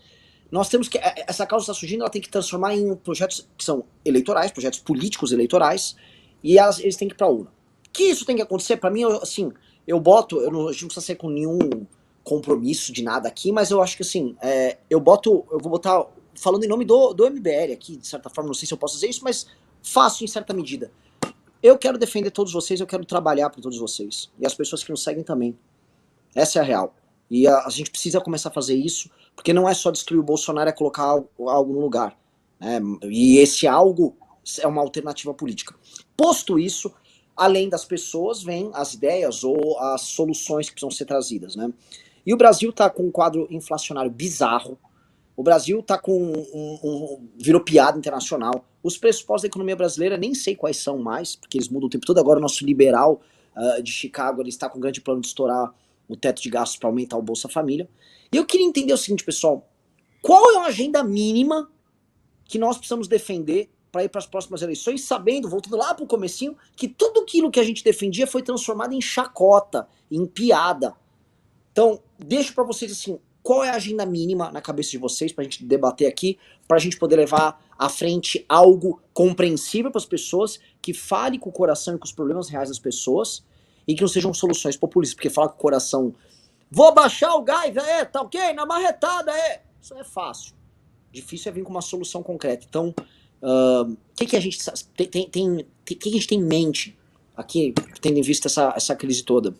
nós temos que, essa causa está surgindo, ela tem que transformar em projetos que são eleitorais, projetos políticos eleitorais, e eles têm que ir pra urna. Que isso tem que acontecer, pra mim, assim, a gente não precisa ser com nenhum compromisso de nada aqui, mas eu acho que assim, eu vou botar, falando em nome do MBL aqui, de certa forma, não sei se eu posso dizer isso, mas faço em certa medida. Eu quero defender todos vocês, eu quero trabalhar por todos vocês, e as pessoas que nos seguem também. Essa é a real. E a gente precisa começar a fazer isso, porque não é só destruir o Bolsonaro, é colocar algo no lugar. Né? E esse algo é uma alternativa política. Posto isso, além das pessoas, vêm as ideias ou as soluções que precisam ser trazidas, né? E o Brasil está com um quadro inflacionário bizarro. O Brasil está com virou piada internacional. Os pressupostos da economia brasileira nem sei quais são mais, porque eles mudam o tempo todo. Agora o nosso liberal de Chicago, ele está com um grande plano de estourar o teto de gastos para aumentar o Bolsa Família. E eu queria entender o seguinte, pessoal. Qual é a agenda mínima que nós precisamos defender para ir para as próximas eleições, sabendo, voltando lá para o comecinho, que tudo aquilo que a gente defendia foi transformado em chacota, em piada. Então, deixo para vocês assim, qual é a agenda mínima na cabeça de vocês para a gente debater aqui, para a gente poder levar à frente algo compreensível para as pessoas, que fale com o coração e com os problemas reais das pessoas, e que não sejam soluções populistas, porque falar com o coração, vou baixar o gás, tá ok? Na marretada, isso é fácil. Difícil é vir com uma solução concreta. Então, o que a gente tem em mente aqui, tendo em vista essa crise toda?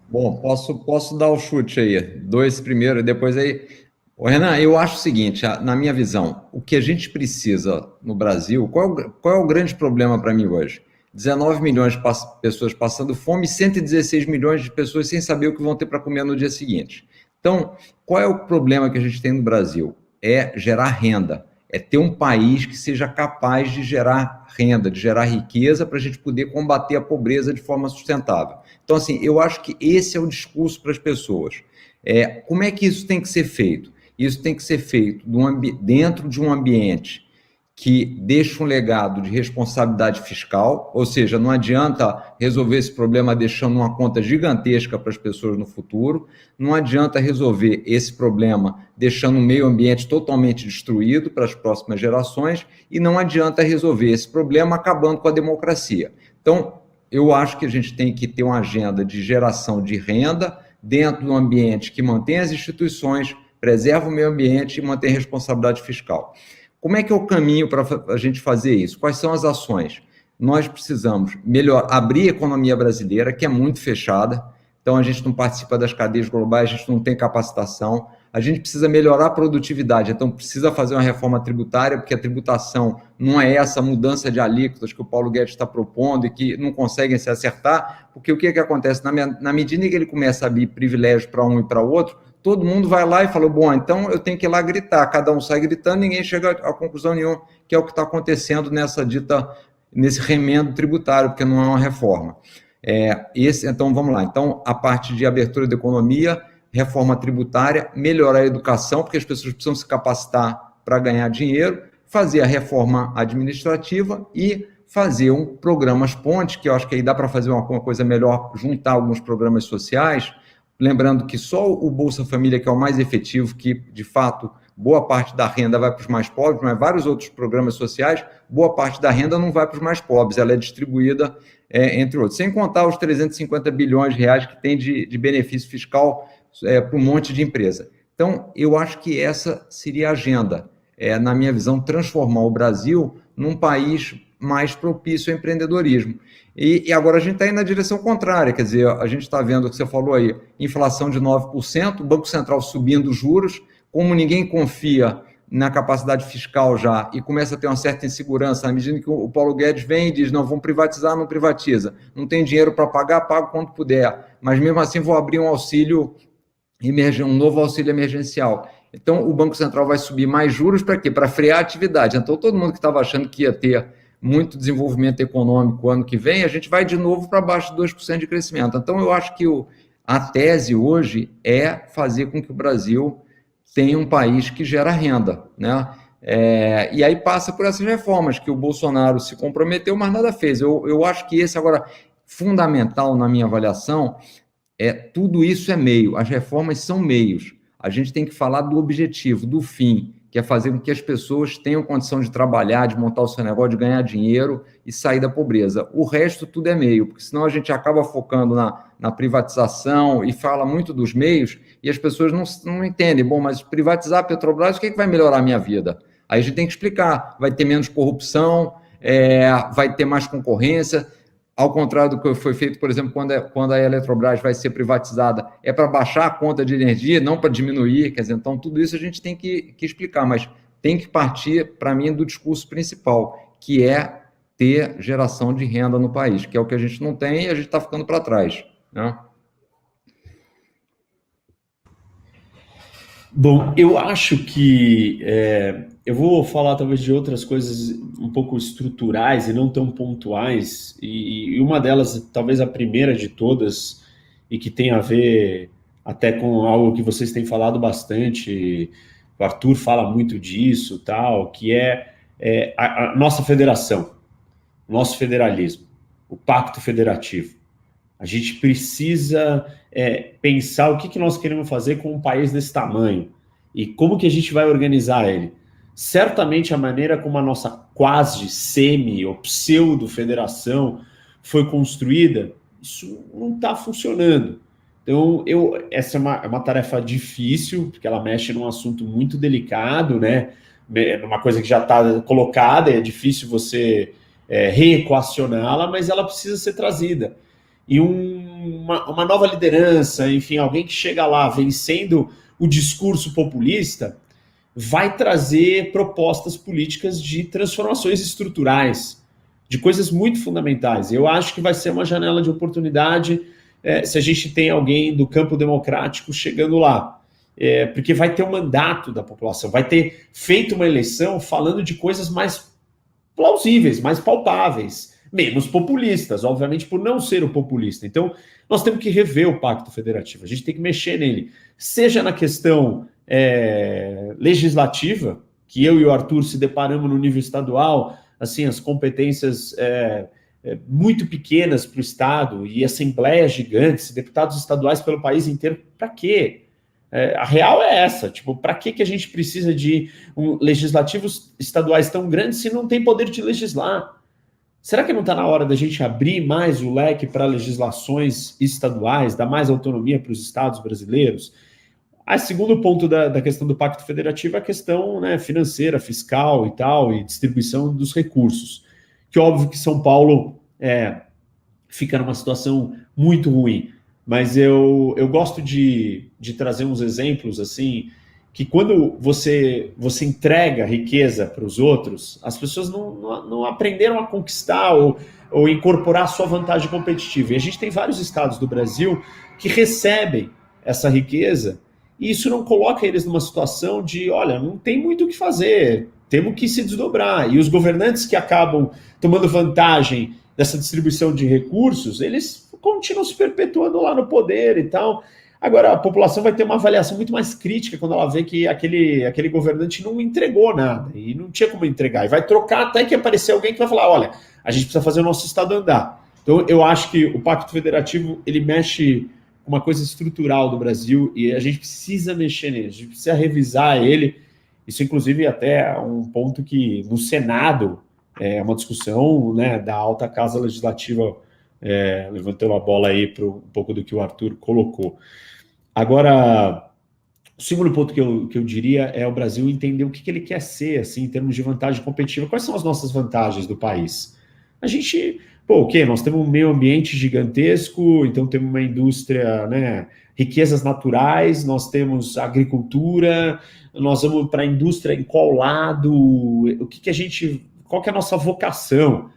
Bom, posso dar o chute aí. 2 primeiro e depois aí. Ô, Renan, eu acho o seguinte, na minha visão, o que a gente precisa no Brasil, qual é o grande problema para mim hoje? 19 milhões de pessoas passando fome e 116 milhões de pessoas sem saber o que vão ter para comer no dia seguinte. Então, qual é o problema que a gente tem no Brasil? É gerar renda, é ter um país que seja capaz de gerar renda, de gerar riqueza para a gente poder combater a pobreza de forma sustentável. Então, assim, eu acho que esse é o discurso para as pessoas. Como é que isso tem que ser feito? Isso tem que ser feito dentro de um ambiente que deixa um legado de responsabilidade fiscal, ou seja, não adianta resolver esse problema deixando uma conta gigantesca para as pessoas no futuro, não adianta resolver esse problema deixando um meio ambiente totalmente destruído para as próximas gerações, e não adianta resolver esse problema acabando com a democracia. Então, eu acho que a gente tem que ter uma agenda de geração de renda dentro de um ambiente que mantém as instituições, preserva o meio ambiente e mantém responsabilidade fiscal. Como é que é o caminho para a gente fazer isso? Quais são as ações? Nós precisamos abrir a economia brasileira, que é muito fechada, então a gente não participa das cadeias globais, a gente não tem capacitação, a gente precisa melhorar a produtividade, então precisa fazer uma reforma tributária, porque a tributação não é essa mudança de alíquotas que o Paulo Guedes está propondo e que não conseguem se acertar, porque o que acontece? Na medida em que ele começa a abrir privilégios para um e para o outro, todo mundo vai lá e fala, bom, então eu tenho que ir lá gritar, cada um sai gritando, ninguém chega a conclusão nenhuma, que é o que está acontecendo nesse remendo tributário, porque não é uma reforma. Então, vamos lá. Então, a parte de abertura da economia, reforma tributária, melhorar a educação, porque as pessoas precisam se capacitar para ganhar dinheiro, fazer a reforma administrativa e fazer programas ponte, que eu acho que aí dá para fazer uma coisa melhor, juntar alguns programas sociais, lembrando que só o Bolsa Família, que é o mais efetivo, que, de fato, boa parte da renda vai para os mais pobres, mas vários outros programas sociais, boa parte da renda não vai para os mais pobres, ela é distribuída entre outros. Sem contar os 350 bilhões de reais que tem de benefício fiscal para um monte de empresa. Então, eu acho que essa seria a agenda. Na minha visão, transformar o Brasil num país mais propício ao empreendedorismo. E agora a gente está indo na direção contrária, quer dizer, a gente está vendo o que você falou aí, inflação de 9%, o Banco Central subindo os juros, como ninguém confia na capacidade fiscal já e começa a ter uma certa insegurança, à medida que o Paulo Guedes vem e diz, não, vamos privatizar, não privatiza, não tem dinheiro para pagar, pago quanto puder, mas mesmo assim vou abrir um novo auxílio emergencial. Então, o Banco Central vai subir mais juros para quê? Para frear a atividade. Então, todo mundo que estava achando que ia ter muito desenvolvimento econômico ano que vem, a gente vai de novo para baixo de 2% de crescimento. Então, eu acho que a tese hoje é fazer com que o Brasil tenha um país que gera renda, né? E aí passa por essas reformas que o Bolsonaro se comprometeu, mas nada fez. Eu acho que esse agora, fundamental na minha avaliação, tudo isso é meio, as reformas são meios. A gente tem que falar do objetivo, do fim, que é fazer com que as pessoas tenham condição de trabalhar, de montar o seu negócio, de ganhar dinheiro e sair da pobreza. O resto tudo é meio, porque senão a gente acaba focando na privatização e fala muito dos meios e as pessoas não entendem. Bom, mas privatizar a Petrobras, o que vai melhorar a minha vida? Aí a gente tem que explicar, vai ter menos corrupção, vai ter mais concorrência, ao contrário do que foi feito, por exemplo, quando a Eletrobras vai ser privatizada, é para baixar a conta de energia, não para diminuir, quer dizer, então tudo isso a gente tem que explicar, mas tem que partir, para mim, do discurso principal, que é ter geração de renda no país, que é o que a gente não tem e a gente está ficando para trás, né? Bom, eu acho que eu vou falar talvez de outras coisas um pouco estruturais e não tão pontuais, e uma delas, talvez a primeira de todas, e que tem a ver até com algo que vocês têm falado bastante, o Arthur fala muito disso, tal, que é a nossa federação, o nosso federalismo, o pacto federativo. A gente precisa pensar o que nós queremos fazer com um país desse tamanho e como que a gente vai organizar ele. Certamente a maneira como a nossa quase semi ou pseudo-federação foi construída, isso não está funcionando. Então, essa é uma tarefa difícil, porque ela mexe num assunto muito delicado, né? Numa coisa que já está colocada, é difícil você reequacioná-la, mas ela precisa ser trazida. E uma nova liderança, enfim, alguém que chega lá vencendo o discurso populista, vai trazer propostas políticas de transformações estruturais, de coisas muito fundamentais. Eu acho que vai ser uma janela de oportunidade se a gente tem alguém do campo democrático chegando lá, porque vai ter um mandato da população, vai ter feito uma eleição falando de coisas mais plausíveis, mais palpáveis, menos populistas, obviamente por não ser o populista. Então, nós temos que rever o Pacto Federativo, a gente tem que mexer nele, seja na questão legislativa, que eu e o Arthur se deparamos no nível estadual, assim, as competências muito pequenas para o Estado e assembleias gigantes, deputados estaduais pelo país inteiro, para quê? A real é essa, tipo, para que a gente precisa de legislativos estaduais tão grandes se não tem poder de legislar? Será que não está na hora da gente abrir mais o leque para legislações estaduais, dar mais autonomia para os estados brasileiros? Aí, segundo ponto da questão do Pacto Federativo é a questão, né, financeira, fiscal e tal, e distribuição dos recursos. Que óbvio que São Paulo fica numa situação muito ruim, mas eu gosto de trazer uns exemplos assim, que quando você entrega riqueza para os outros, as pessoas não aprenderam a conquistar ou incorporar a sua vantagem competitiva. E a gente tem vários estados do Brasil que recebem essa riqueza e isso não coloca eles numa situação de, olha, não tem muito o que fazer, temos que se desdobrar. E os governantes que acabam tomando vantagem dessa distribuição de recursos, eles continuam se perpetuando lá no poder e tal. Agora, a população vai ter uma avaliação muito mais crítica quando ela vê que aquele governante não entregou nada, e não tinha como entregar, e vai trocar até que aparecer alguém que vai falar, olha, a gente precisa fazer o nosso Estado andar. Então, eu acho que o Pacto Federativo, ele mexe com uma coisa estrutural do Brasil, e a gente precisa mexer nele, a gente precisa revisar ele. Isso, inclusive, até é um ponto que no Senado é uma discussão, né, da alta casa legislativa, levantando a bola aí para um pouco do que o Arthur colocou. Agora, o segundo ponto que eu diria é o Brasil entender o que ele quer ser, assim, em termos de vantagem competitiva. Quais são as nossas vantagens do país? A gente, nós temos um meio ambiente gigantesco, então temos uma indústria, né, riquezas naturais, nós temos agricultura, nós vamos para a indústria em qual lado, qual que é a nossa vocação?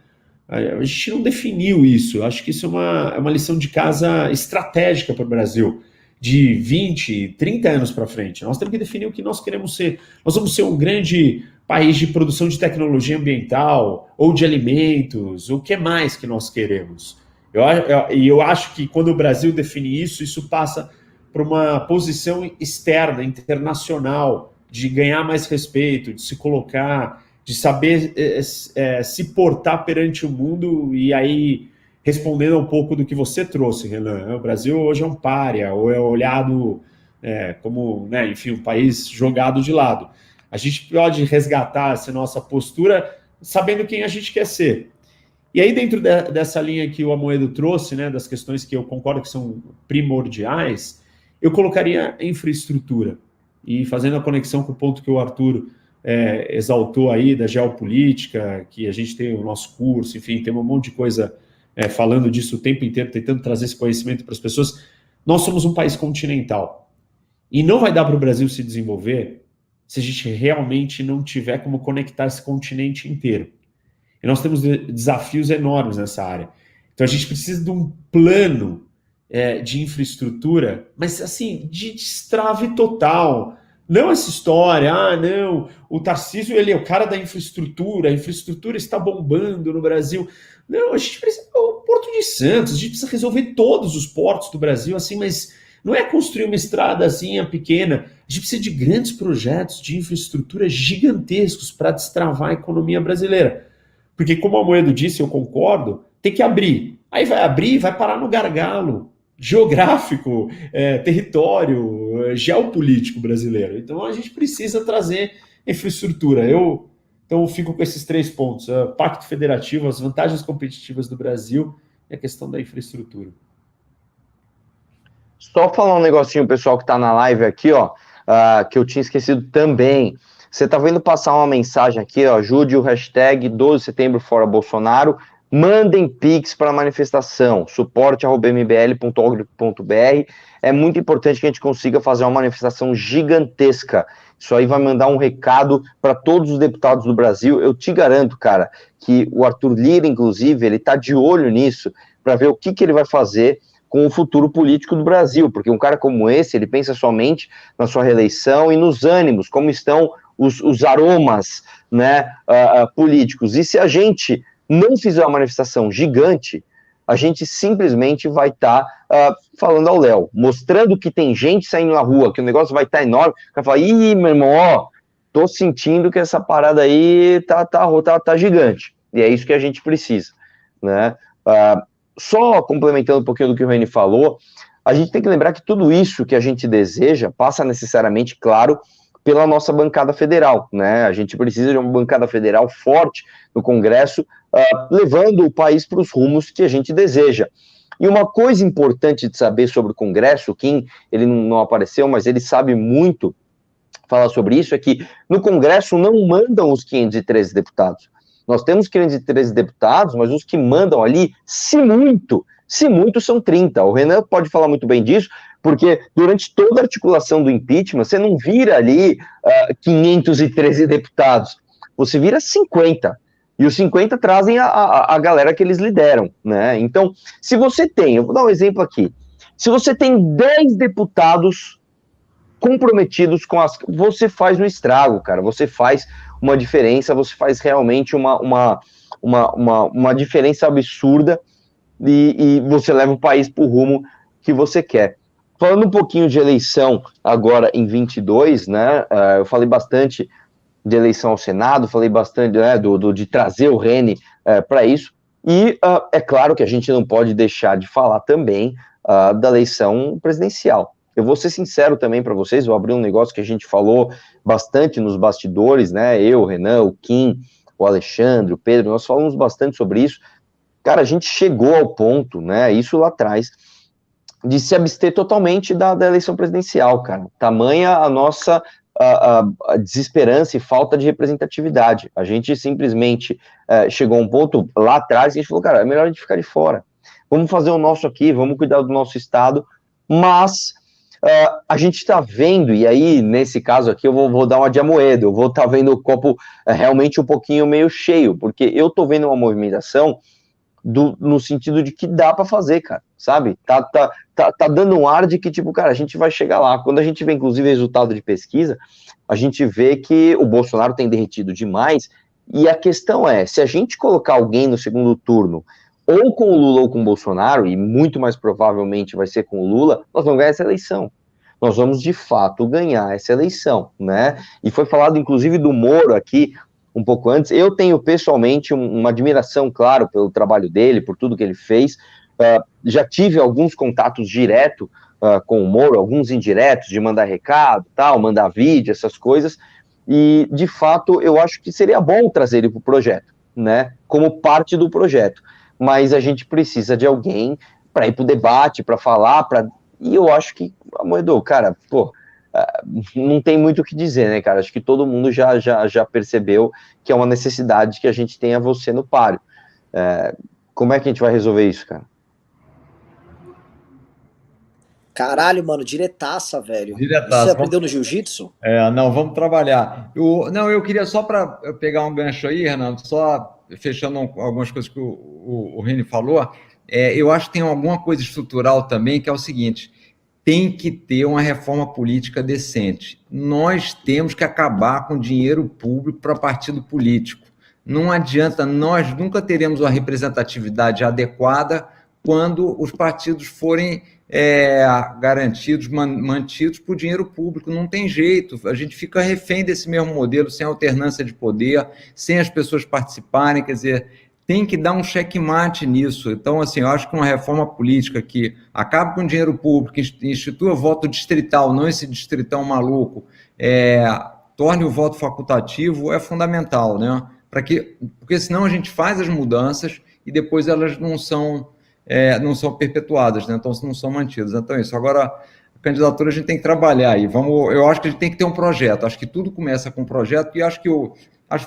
A gente não definiu isso. Eu acho que isso é uma lição de casa estratégica para o Brasil, de 20, 30 anos para frente. Nós temos que definir o que nós queremos ser. Nós vamos ser um grande país de produção de tecnologia ambiental, ou de alimentos, o que mais que nós queremos? Eu acho que quando o Brasil define isso, isso passa para uma posição externa, internacional, de ganhar mais respeito, de se colocar, de saber se portar perante o mundo. E aí, respondendo um pouco do que você trouxe, Renan, o Brasil hoje é um pária, ou é olhado como, né, enfim, um país jogado de lado. A gente pode resgatar essa nossa postura sabendo quem a gente quer ser. E aí, dentro dessa linha que o Amoedo trouxe, né, das questões que eu concordo que são primordiais, eu colocaria infraestrutura. E fazendo a conexão com o ponto que o Arthur exaltou aí, da geopolítica, que a gente tem o nosso curso, enfim, tem um monte de coisa falando disso o tempo inteiro, tentando trazer esse conhecimento para as pessoas. Nós somos um país continental. E não vai dar para o Brasil se desenvolver se a gente realmente não tiver como conectar esse continente inteiro. E nós temos desafios enormes nessa área. Então a gente precisa de um plano de infraestrutura, mas assim, de destrave total. Não essa história, não, o Tarcísio, ele é o cara da infraestrutura, a infraestrutura está bombando no Brasil. Não, a gente precisa do Porto de Santos, a gente precisa resolver todos os portos do Brasil, assim, mas não é construir uma estradazinha pequena. A gente precisa de grandes projetos de infraestrutura gigantescos para destravar a economia brasileira. Porque, como o Amoedo disse, eu concordo, tem que abrir. Aí vai abrir e vai parar no gargalo geográfico, território, geopolítico brasileiro. Então, a gente precisa trazer infraestrutura. Então, eu fico com esses 3 pontos. Pacto Federativo, as vantagens competitivas do Brasil e a questão da infraestrutura. Só falar um negocinho, pessoal que está na live aqui, ó, que eu tinha esquecido também. Você está vendo passar uma mensagem aqui, ó, ajude o hashtag 12 de setembro fora Bolsonaro, mandem Pix para a manifestação, suporte@mbl.org.br. É muito importante que a gente consiga fazer uma manifestação gigantesca. Isso aí vai mandar um recado para todos os deputados do Brasil. Eu te garanto, cara, que o Arthur Lira, inclusive, ele está de olho nisso para ver o que ele vai fazer com o futuro político do Brasil, porque um cara como esse, ele pensa somente na sua reeleição e nos ânimos, como estão os aromas, né, políticos. E se a gente não fizer uma manifestação gigante, a gente simplesmente vai estar falando ao Léo, mostrando que tem gente saindo na rua, que o negócio vai estar enorme, o cara fala, ih, meu irmão, ó, tô sentindo que essa parada aí tá gigante, e é isso que a gente precisa, né? Só complementando um pouquinho do que o Reni falou, a gente tem que lembrar que tudo isso que a gente deseja passa necessariamente, claro, pela nossa bancada federal, né? A gente precisa de uma bancada federal forte no Congresso, levando o país para os rumos que a gente deseja. E uma coisa importante de saber sobre o Congresso, o Kim, ele não apareceu, mas ele sabe muito falar sobre isso, é que no Congresso não mandam os 513 deputados. Nós temos 513 deputados, mas os que mandam ali, se muito, são 30. O Renan pode falar muito bem disso, porque durante toda a articulação do impeachment, você não vira ali 513 deputados, você vira 50. E os 50 trazem a galera que eles lideram, né? Então, se você tem, eu vou dar um exemplo aqui, se você tem 10 deputados comprometidos com as... Você faz um estrago, cara, você faz uma diferença, você faz realmente uma diferença absurda e você leva o país para o rumo que você quer. Falando um pouquinho de eleição agora em 22, né, eu falei bastante de eleição ao Senado, falei bastante, né, de trazer o Reni para isso, e é claro que a gente não pode deixar de falar também da eleição presidencial. Eu vou ser sincero também para vocês, vou abrir um negócio que a gente falou bastante nos bastidores, né, eu, o Renan, o Kim, o Alexandre, o Pedro, nós falamos bastante sobre isso. Cara, a gente chegou ao ponto, né, isso lá atrás, de se abster totalmente da eleição presidencial, cara. Tamanha a nossa a desesperança e falta de representatividade. A gente simplesmente chegou a um ponto lá atrás e a gente falou, cara, é melhor a gente ficar de fora. Vamos fazer o nosso aqui, vamos cuidar do nosso estado, mas a gente está vendo, e aí, nesse caso aqui, eu vou dar uma de Amoedo, eu vou estar vendo o copo realmente um pouquinho meio cheio, porque eu tô vendo uma movimentação no sentido de que dá para fazer, cara, sabe? Tá dando um ar de que, tipo, cara, a gente vai chegar lá. Quando a gente vê, inclusive, resultado de pesquisa, a gente vê que o Bolsonaro tem derretido demais, e a questão é, se a gente colocar alguém no segundo turno, ou com o Lula ou com o Bolsonaro, e muito mais provavelmente vai ser com o Lula, nós vamos ganhar essa eleição. Nós vamos, de fato, ganhar essa eleição, né? E foi falado, inclusive, do Moro aqui, um pouco antes. Eu tenho, pessoalmente, uma admiração, claro, pelo trabalho dele, por tudo que ele fez. Já tive alguns contatos direto com o Moro, alguns indiretos, de mandar recado, tal, mandar vídeo, essas coisas, e, de fato, eu acho que seria bom trazer ele para o projeto, né? Como parte do projeto. Mas a gente precisa de alguém para ir para o debate, para falar, e eu acho que, Amoedo, cara, pô, não tem muito o que dizer, né, cara? Acho que todo mundo já percebeu que é uma necessidade que a gente tenha você no páreo. Como é que a gente vai resolver isso, cara? Caralho, mano, diretaça, velho. Diretaça. Você aprendeu no jiu-jitsu? Não, vamos trabalhar. Eu queria só para pegar um gancho aí, Renan, só fechando algumas coisas que o Reni falou, eu acho que tem alguma coisa estrutural também, que é o seguinte, tem que ter uma reforma política decente. Nós temos que acabar com dinheiro público para partido político. Não adianta, nós nunca teremos uma representatividade adequada quando os partidos forem garantidos, mantidos por dinheiro público. Não tem jeito, a gente fica refém desse mesmo modelo, sem alternância de poder, sem as pessoas participarem, quer dizer, tem que dar um checkmate nisso. Então, assim, eu acho que uma reforma política que acabe com o dinheiro público, institua voto distrital, não esse distritão maluco, torne o voto facultativo, é fundamental, né? Porque senão a gente faz as mudanças e depois elas não são perpetuadas, né? Então não são mantidas. Então é isso. Agora, a candidatura a gente tem que trabalhar aí. Eu acho que a gente tem que ter um projeto. Acho que tudo começa com um projeto e acho que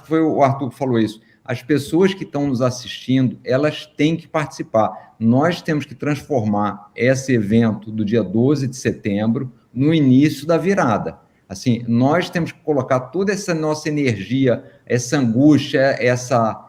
foi o Arthur que falou isso. As pessoas que estão nos assistindo, elas têm que participar. Nós temos que transformar esse evento do dia 12 de setembro no início da virada. Assim, nós temos que colocar toda essa nossa energia, essa angústia, essa,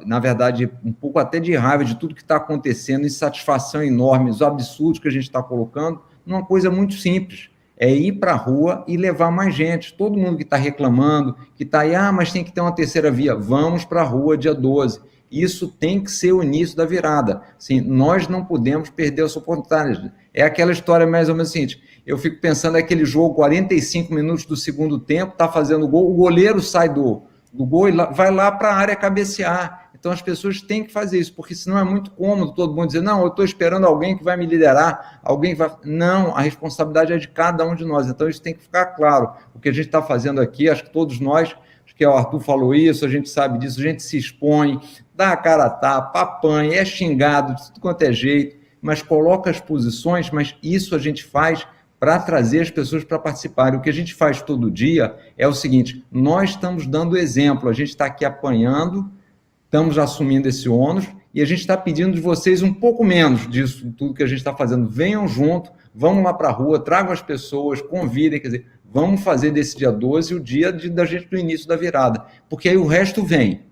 na verdade, um pouco até de raiva de tudo que está acontecendo, insatisfação enorme, os absurdos que a gente está colocando, numa coisa muito simples, é ir para a rua e levar mais gente. Todo mundo que está reclamando, que está aí, mas tem que ter uma terceira via, vamos para a rua dia 12. Isso tem que ser o início da virada. Assim, nós não podemos perder essa oportunidade. É aquela história mais ou menos o seguinte, eu fico pensando aquele jogo, 45 minutos do segundo tempo, está fazendo gol, o goleiro sai do gol e vai lá para a área cabecear. Então as pessoas têm que fazer isso, porque senão é muito cômodo todo mundo dizer, não, eu estou esperando alguém que vai me liderar, alguém vai... Não, a responsabilidade é de cada um de nós, então isso tem que ficar claro. O que a gente está fazendo aqui, acho que todos nós, acho que o Arthur falou isso, a gente sabe disso, a gente se expõe, dá a cara a tapa, apanha, é xingado de tudo quanto é jeito, mas coloca as posições, mas isso a gente faz para trazer as pessoas para participarem. O que a gente faz todo dia é o seguinte, nós estamos dando exemplo, a gente está aqui apanhando, estamos assumindo esse ônus e a gente está pedindo de vocês um pouco menos disso, tudo que a gente está fazendo. Venham junto, vamos lá para a rua, tragam as pessoas, convidem, quer dizer, vamos fazer desse dia 12 o dia da gente do início da virada, porque aí o resto vem.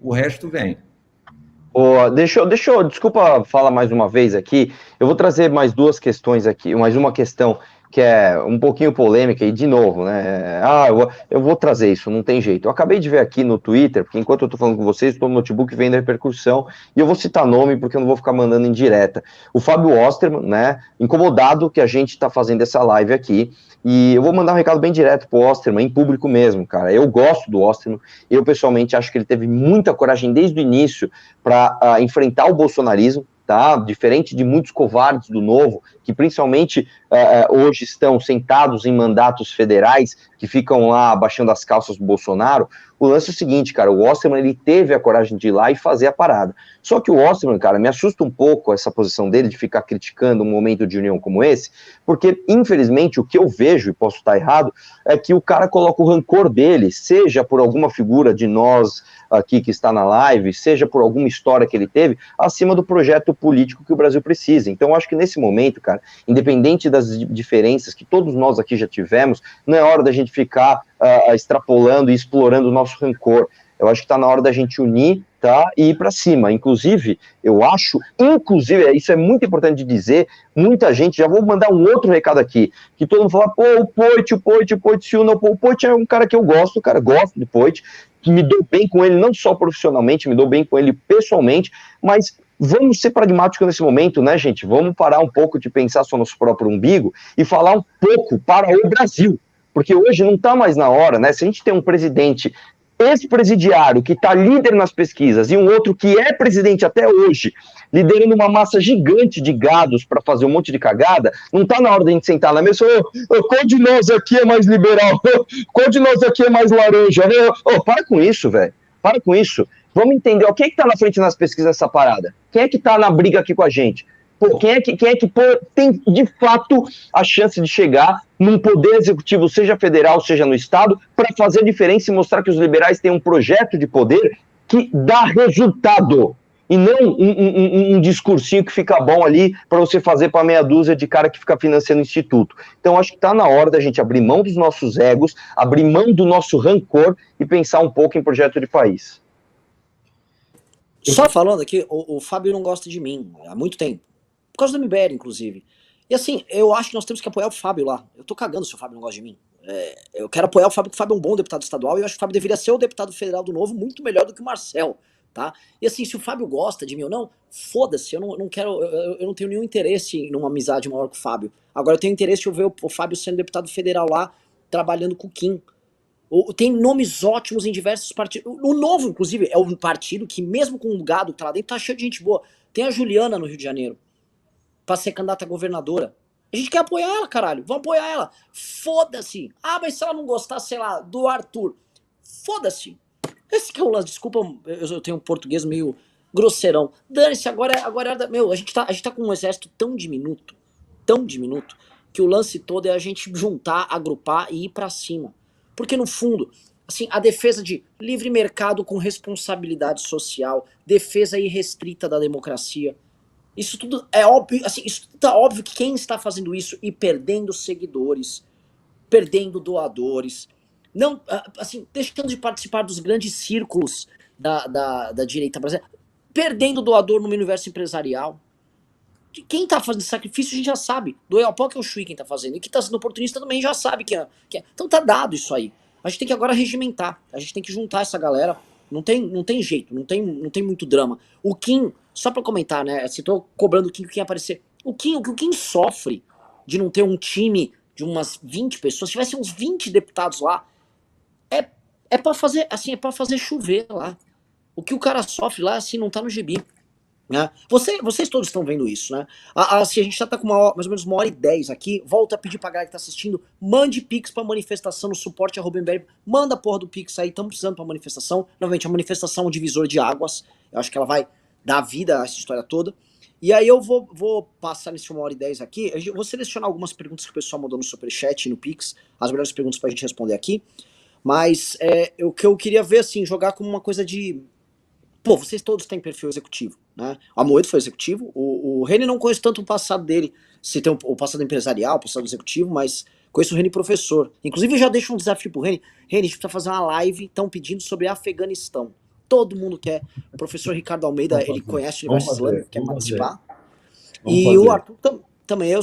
Desculpa falar mais uma vez aqui, eu vou trazer mais duas questões aqui, mais uma questão que é um pouquinho polêmica, e de novo, né, eu vou trazer isso, não tem jeito. Eu acabei de ver aqui no Twitter, porque enquanto eu tô falando com vocês, o notebook vem da repercussão, e eu vou citar nome, porque eu não vou ficar mandando em direta. O Fábio Osterman, né, incomodado que a gente tá fazendo essa live aqui, e eu vou mandar um recado bem direto pro Osterman, em público mesmo, cara. Eu gosto do Osterman, eu pessoalmente acho que ele teve muita coragem desde o início para enfrentar o bolsonarismo, tá? Diferente de muitos covardes do Novo, que principalmente hoje estão sentados em mandatos federais, que ficam lá abaixando as calças do Bolsonaro. O lance é o seguinte, cara, o Osterman, ele teve a coragem de ir lá e fazer a parada. Só que o Osterman, cara, me assusta um pouco essa posição dele de ficar criticando um momento de união como esse, porque, infelizmente, o que eu vejo, e posso estar errado, é que o cara coloca o rancor dele, seja por alguma figura de nós aqui que está na live, seja por alguma história que ele teve, acima do projeto político que o Brasil precisa. Então, eu acho que nesse momento, cara, independente das diferenças que todos nós aqui já tivemos, não é hora da gente ficar extrapolando e explorando o nosso rancor. Eu acho que está na hora da gente unir, tá, e ir para cima. Inclusive, eu acho, isso é muito importante de dizer, muita gente, já vou mandar um outro recado aqui, que todo mundo fala, pô, o Poit se une, o Poit é um cara que eu gosto, cara, gosto do Poit, que me dou bem com ele, não só profissionalmente, me dou bem com ele pessoalmente, mas vamos ser pragmáticos nesse momento, né, gente? Vamos parar um pouco de pensar só no nosso próprio umbigo e falar um pouco para o Brasil, porque hoje não está mais na hora, né? Se a gente tem um presidente ex-presidiário que está líder nas pesquisas e um outro que é presidente até hoje, liderando uma massa gigante de gados para fazer um monte de cagada, não está na hora de a gente sentar na mesa e falar, qual de nós aqui é mais liberal? Qual de nós aqui é mais laranja? Para com isso, velho. Para com isso. Vamos entender, quem é que está na frente nas pesquisas dessa parada? Quem é que está na briga aqui com a gente? Pô, quem é que tem, de fato, a chance de chegar num poder executivo, seja federal, seja no estado, para fazer diferença e mostrar que os liberais têm um projeto de poder que dá resultado, e não um discursinho que fica bom ali para você fazer para meia dúzia de cara que fica financiando o instituto. Então, acho que está na hora da gente abrir mão dos nossos egos, abrir mão do nosso rancor e pensar um pouco em projeto de país. Só falando aqui, o Fábio não gosta de mim há muito tempo. Por causa do MBL, inclusive. E assim, eu acho que nós temos que apoiar o Fábio lá. Eu tô cagando se o Fábio não gosta de mim. Eu quero apoiar o Fábio, porque o Fábio é um bom deputado estadual, e eu acho que o Fábio deveria ser o deputado federal do Novo muito melhor do que o Marcel, tá? E assim, se o Fábio gosta de mim ou não, foda-se, eu não quero, eu não tenho nenhum interesse numa amizade maior com o Fábio. Agora eu tenho interesse de ver o Fábio sendo deputado federal lá, trabalhando com o Kim. Tem nomes ótimos em diversos partidos. O Novo, inclusive, é um partido que, mesmo com o gado que tá lá dentro, tá cheio de gente boa. Tem a Juliana no Rio de Janeiro, pra ser candidata a governadora. A gente quer apoiar ela, caralho. Vamos apoiar ela. Foda-se. Mas se ela não gostar, sei lá, do Arthur. Foda-se. Esse que é o lance. Desculpa, eu tenho um português meio grosseirão. Dane-se, agora é... Meu, a gente tá com um exército tão diminuto, que o lance todo é a gente juntar, agrupar e ir pra cima. Porque, no fundo, assim, a defesa de livre mercado com responsabilidade social, defesa irrestrita da democracia, isso tudo é óbvio, assim, isso tudo tá óbvio que quem está fazendo isso e perdendo seguidores, perdendo doadores, não, assim, deixando de participar dos grandes círculos da direita brasileira, perdendo doador no universo empresarial. Quem tá fazendo sacrifício a gente já sabe. Do Eopoque ao Chui quem tá fazendo. E quem tá sendo oportunista também já sabe que é. Então tá dado isso aí. A gente tem que agora regimentar. A gente tem que juntar essa galera. Não tem jeito, não tem muito drama. O Kim, só pra comentar, né? Se tô cobrando o Kim aparecer. O que o Kim sofre de não ter um time de umas 20 pessoas, se tivesse uns 20 deputados lá, é pra fazer, assim, é pra fazer chover lá. O que o cara sofre lá, assim, não tá no gibi. Né? Vocês todos estão vendo isso, né? Se a gente já tá com mais ou menos 1h10 aqui, volta a pedir pra galera que tá assistindo, mande pix pra manifestação no suporte@mbl, manda a porra do pix aí, estamos precisando pra manifestação. Novamente, a manifestação é um divisor de águas, eu acho que ela vai dar vida a essa história toda. E aí eu vou passar nesse 1h10 aqui. Eu vou selecionar algumas perguntas que o pessoal mandou no Superchat e no Pix, as melhores perguntas pra gente responder aqui. Mas o que eu queria ver, assim, jogar como uma coisa de... Pô, vocês todos têm perfil executivo, né? O Amoedo foi executivo, o Reni não conheço tanto o passado dele, se tem o passado empresarial, o passado executivo, mas conheço o Reni professor. Inclusive eu já deixo um desafio pro Reni. Reni, a gente precisa fazer uma live, estão pedindo sobre Afeganistão. Todo mundo quer. O professor Ricardo Almeida, ele conhece o universo islâmico, quer participar. E o Arthur também, eu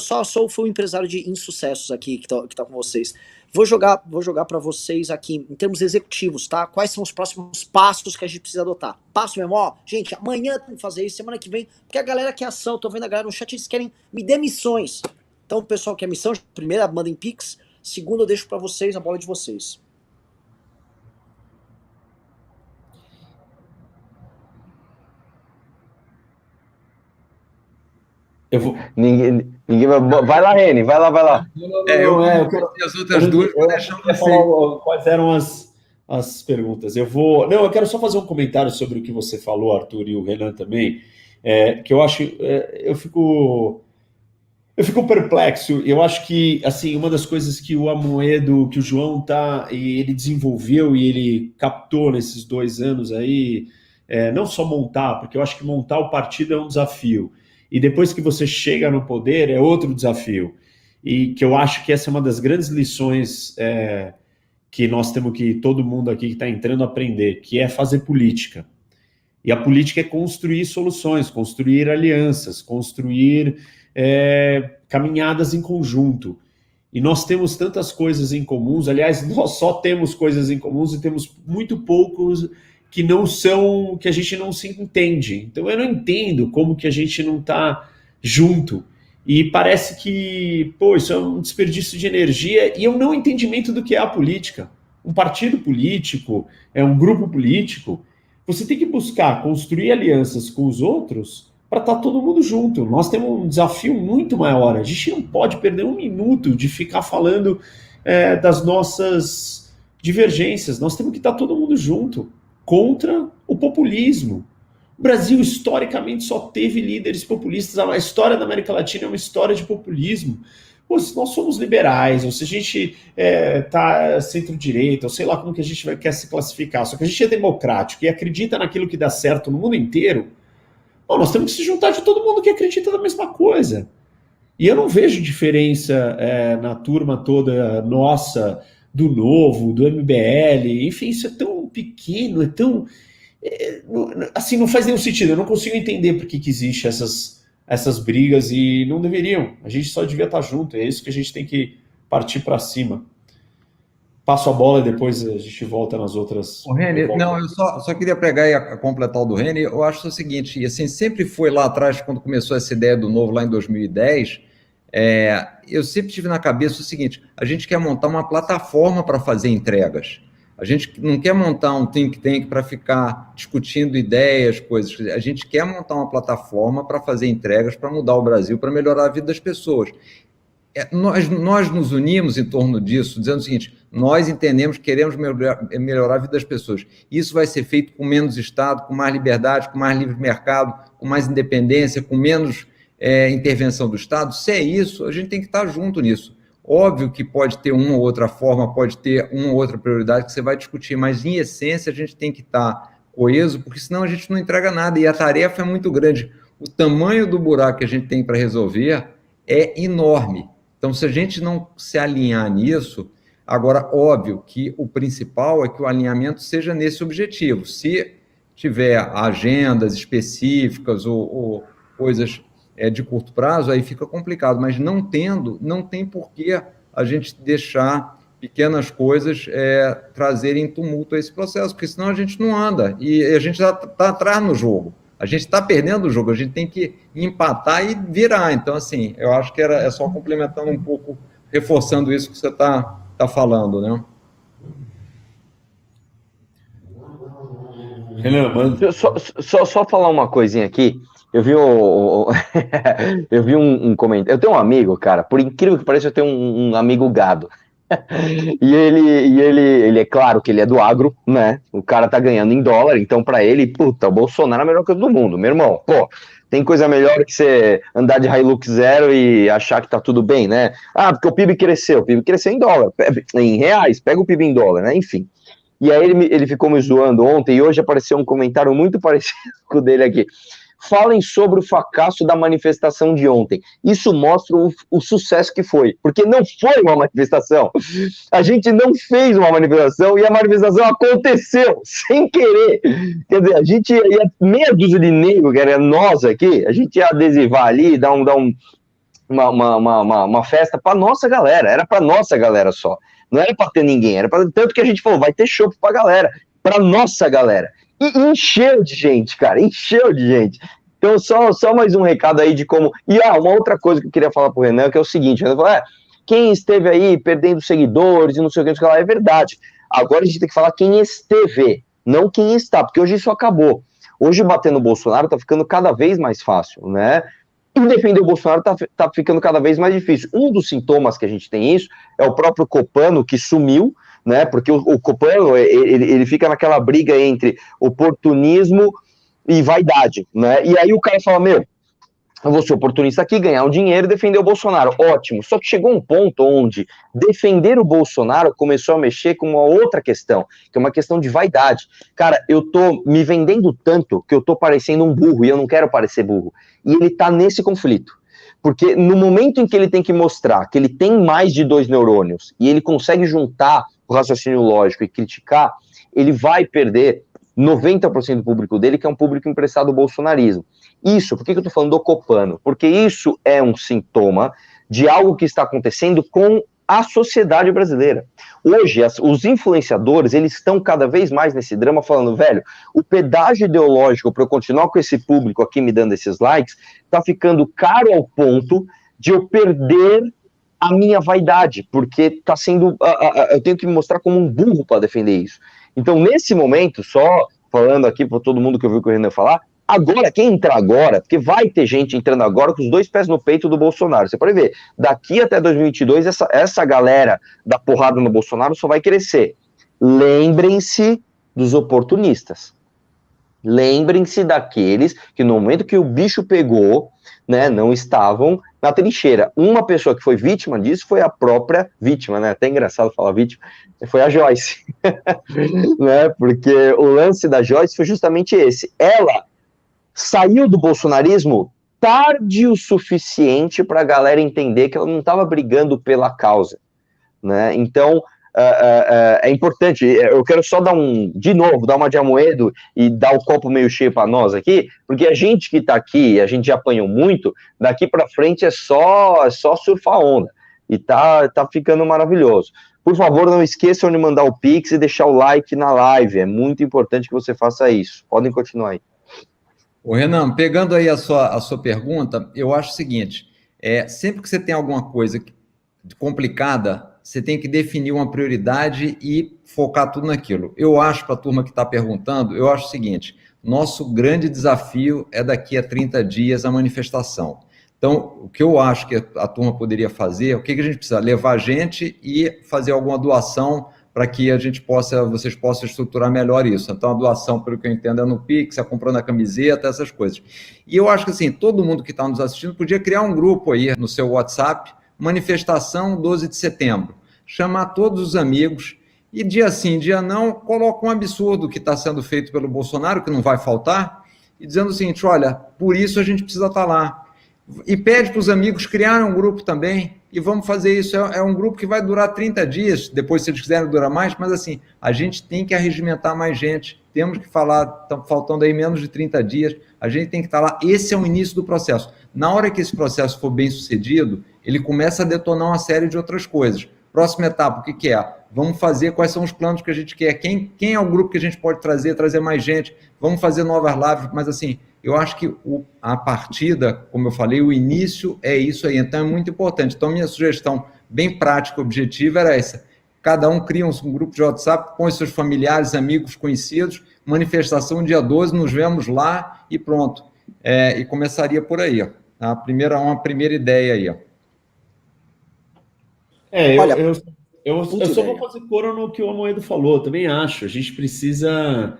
fui um empresário de insucessos aqui, que tá com vocês. Vou jogar para vocês aqui, em termos executivos, tá? Quais são os próximos passos que a gente precisa adotar? Passo mesmo, ó, gente, amanhã tem que fazer isso, semana que vem, porque a galera quer ação, eu tô vendo a galera no chat, eles querem me dê missões. Então o pessoal quer missão, primeira, mandem Pix, segunda eu deixo para vocês, a bola de vocês. Eu vou... Ninguém vai lá, Reni, vai lá. Eu quero as outras duas, vou deixar pra falar quais eram as perguntas. Eu quero só fazer um comentário sobre o que você falou, Arthur, e o Renan também, que eu acho, eu fico perplexo. Eu acho que, assim, uma das coisas que o Amoedo, que o João ele desenvolveu e ele captou nesses 2 anos aí, não só montar, porque eu acho que montar o partido é um desafio, e depois que você chega no poder é outro desafio, e que eu acho que essa é uma das grandes lições que nós temos que, todo mundo aqui que está entrando, aprender, que é fazer política. E a política é construir soluções, construir alianças, construir caminhadas em conjunto. E nós temos tantas coisas em comuns, aliás, nós só temos coisas em comuns e temos muito poucos que que a gente não se entende. Então eu não entendo como que a gente não está junto. E parece que, isso é um desperdício de energia e é um não entendimento do que é a política. Um partido político, um grupo político, você tem que buscar construir alianças com os outros para estar todo mundo junto. Nós temos um desafio muito maior. A gente não pode perder um minuto de ficar falando das nossas divergências. Nós temos que estar todo mundo junto contra o populismo. O Brasil, historicamente, só teve líderes populistas. A história da América Latina é uma história de populismo. Se nós somos liberais, ou se a gente está centro-direita, ou sei lá como que a gente quer se classificar, só que a gente é democrático e acredita naquilo que dá certo no mundo inteiro, nós temos que se juntar de todo mundo que acredita na mesma coisa. E eu não vejo diferença na turma toda nossa, do Novo, do MBL, enfim, isso é tão pequeno, é tão... assim, não faz nenhum sentido, eu não consigo entender por que existe essas brigas e não deveriam, a gente só devia estar junto, é isso que a gente tem que partir para cima. Passo a bola e depois a gente volta nas outras. O Reni, eu só queria pegar e completar o do Reni. Eu acho o seguinte, e assim, sempre foi lá atrás, quando começou essa ideia do Novo, lá em 2010, eu sempre tive na cabeça o seguinte, a gente quer montar uma plataforma para fazer entregas. A gente não quer montar um think tank para ficar discutindo ideias, coisas. A gente quer montar uma plataforma para fazer entregas, para mudar o Brasil, para melhorar a vida das pessoas. Nós nos unimos em torno disso, dizendo o seguinte, nós entendemos, queremos melhorar a vida das pessoas. Isso vai ser feito com menos Estado, com mais liberdade, com mais livre mercado, com mais independência, com menos intervenção do Estado. Se é isso, a gente tem que estar junto nisso. Óbvio que pode ter uma ou outra forma, pode ter uma ou outra prioridade que você vai discutir, mas em essência a gente tem que estar coeso, porque senão a gente não entrega nada, e a tarefa é muito grande. O tamanho do buraco que a gente tem para resolver é enorme. Então, se a gente não se alinhar nisso, agora, óbvio que o principal é que o alinhamento seja nesse objetivo. Se tiver agendas específicas ou coisas de curto prazo, aí fica complicado, mas não tendo, não tem por que a gente deixar pequenas coisas trazerem tumulto a esse processo, porque senão a gente não anda, e a gente já está atrás no jogo. A gente está perdendo o jogo, a gente tem que empatar e virar. Então, assim, eu acho que é só complementando um pouco, reforçando isso que você está falando, né? Renan, mano. Só falar uma coisinha aqui. Eu vi eu vi um comentário. Eu tenho um amigo, cara, por incrível que pareça, eu tenho um amigo gado. Ele é claro que ele é do agro, né? O cara tá ganhando em dólar, então para ele, puta, o Bolsonaro é a melhor coisa do mundo, meu irmão. Pô, tem coisa melhor que você andar de Hilux zero e achar que tá tudo bem, né? Ah, porque o PIB cresceu em dólar, em reais, pega o PIB em dólar, né? Enfim. E aí ele ficou me zoando ontem e hoje apareceu um comentário muito parecido com o dele aqui. Falem sobre o fracasso da manifestação de ontem. Isso mostra o sucesso que foi, porque não foi uma manifestação. A gente não fez uma manifestação e a manifestação aconteceu sem querer. Quer dizer, a gente ia meia dúzia de negro, que era nós aqui, a gente ia adesivar ali, dar uma festa para nossa galera, era para nossa galera só. Não era para ter ninguém, era pra, tanto que a gente falou, vai ter show pra galera, para nossa galera. E encheu de gente, cara, encheu de gente. Então, só mais um recado aí de como. E uma outra coisa que eu queria falar pro Renan, que é o seguinte: Renan falou, quem esteve aí perdendo seguidores e não sei o que, é verdade. Agora a gente tem que falar quem esteve, não quem está, porque hoje isso acabou. Hoje bater no Bolsonaro tá ficando cada vez mais fácil, né? E defender o Bolsonaro tá ficando cada vez mais difícil. Um dos sintomas que a gente tem isso é o próprio Copano, que sumiu, né? Porque o Copano, ele fica naquela briga entre oportunismo e vaidade, né? E aí o cara fala, meu, eu vou ser oportunista aqui, ganhar um dinheiro e defender o Bolsonaro. Ótimo. Só que chegou um ponto onde defender o Bolsonaro começou a mexer com uma outra questão, que é uma questão de vaidade. Cara, eu tô me vendendo tanto que eu tô parecendo um burro e eu não quero parecer burro. E ele tá nesse conflito. Porque no momento em que ele tem que mostrar que ele tem mais de 2 neurônios e ele consegue juntar o raciocínio lógico e criticar, ele vai perder 90% do público dele, que é um público emprestado ao bolsonarismo. Isso, por que eu estou falando do Copano? Porque isso é um sintoma de algo que está acontecendo com a sociedade brasileira. Hoje, os influenciadores, eles estão cada vez mais nesse drama falando, velho, o pedágio ideológico para eu continuar com esse público aqui me dando esses likes, está ficando caro ao ponto de eu perder a minha vaidade, porque está sendo, eu tenho que me mostrar como um burro para defender isso. Então, nesse momento, só falando aqui para todo mundo que ouviu o Renan falar, agora, quem entrar agora, porque vai ter gente entrando agora com os 2 pés no peito do Bolsonaro. Você pode ver, daqui até 2022, essa galera da porrada no Bolsonaro só vai crescer. Lembrem-se dos oportunistas. Lembrem-se daqueles que no momento que o bicho pegou, né, não estavam na trincheira. Uma pessoa que foi vítima disso foi a própria vítima, né? Até engraçado falar vítima, foi a Joyce. Né? Porque o lance da Joyce foi justamente esse. Ela saiu do bolsonarismo tarde o suficiente para a galera entender que ela não estava brigando pela causa, né? Então, é importante, eu quero só dar uma de Amoedo e dar o copo meio cheio para nós aqui, porque a gente que está aqui, a gente já apanhou muito, daqui para frente é só surfar onda, e tá ficando maravilhoso. Por favor, não esqueçam de mandar o Pix e deixar o like na live, é muito importante que você faça isso. Podem continuar aí. Ô, Renan, pegando aí a sua pergunta, eu acho o seguinte, sempre que você tem alguma coisa complicada, você tem que definir uma prioridade e focar tudo naquilo. Eu acho, para a turma que está perguntando, eu acho o seguinte, nosso grande desafio é daqui a 30 dias a manifestação. Então, o que eu acho que a turma poderia fazer, o que a gente precisa? Levar a gente e fazer alguma doação para que vocês possam estruturar melhor isso. Então, a doação, pelo que eu entendo, é no Pix, é comprando a camiseta, essas coisas. E eu acho que, assim, todo mundo que está nos assistindo podia criar um grupo aí no seu WhatsApp, manifestação 12 de setembro, chamar todos os amigos e dia sim, dia não, coloca um absurdo que está sendo feito pelo Bolsonaro, que não vai faltar, e dizendo o seguinte, olha, por isso a gente precisa estar lá. E pede para os amigos criarem um grupo também, e vamos fazer isso. É um grupo que vai durar 30 dias, depois se eles quiserem durar mais, mas assim, a gente tem que arregimentar mais gente, temos que falar, estão faltando aí menos de 30 dias, a gente tem que estar lá, esse é o início do processo. Na hora que esse processo for bem sucedido, ele começa a detonar uma série de outras coisas. Próxima etapa, o que é? Vamos fazer, quais são os planos que a gente quer, quem é o grupo que a gente pode trazer mais gente, vamos fazer novas lives, mas assim, eu acho que a partida, como eu falei, o início é isso aí, então é muito importante. Então, minha sugestão bem prática, objetiva, era essa. Cada um cria um grupo de WhatsApp, põe seus familiares, amigos, conhecidos, manifestação dia 12, nos vemos lá e pronto. E começaria por aí, ó. Uma primeira ideia aí, ó. Olha, Eu Puta só vou ideia. fazer coro no que o Amoedo falou, também acho. A gente precisa.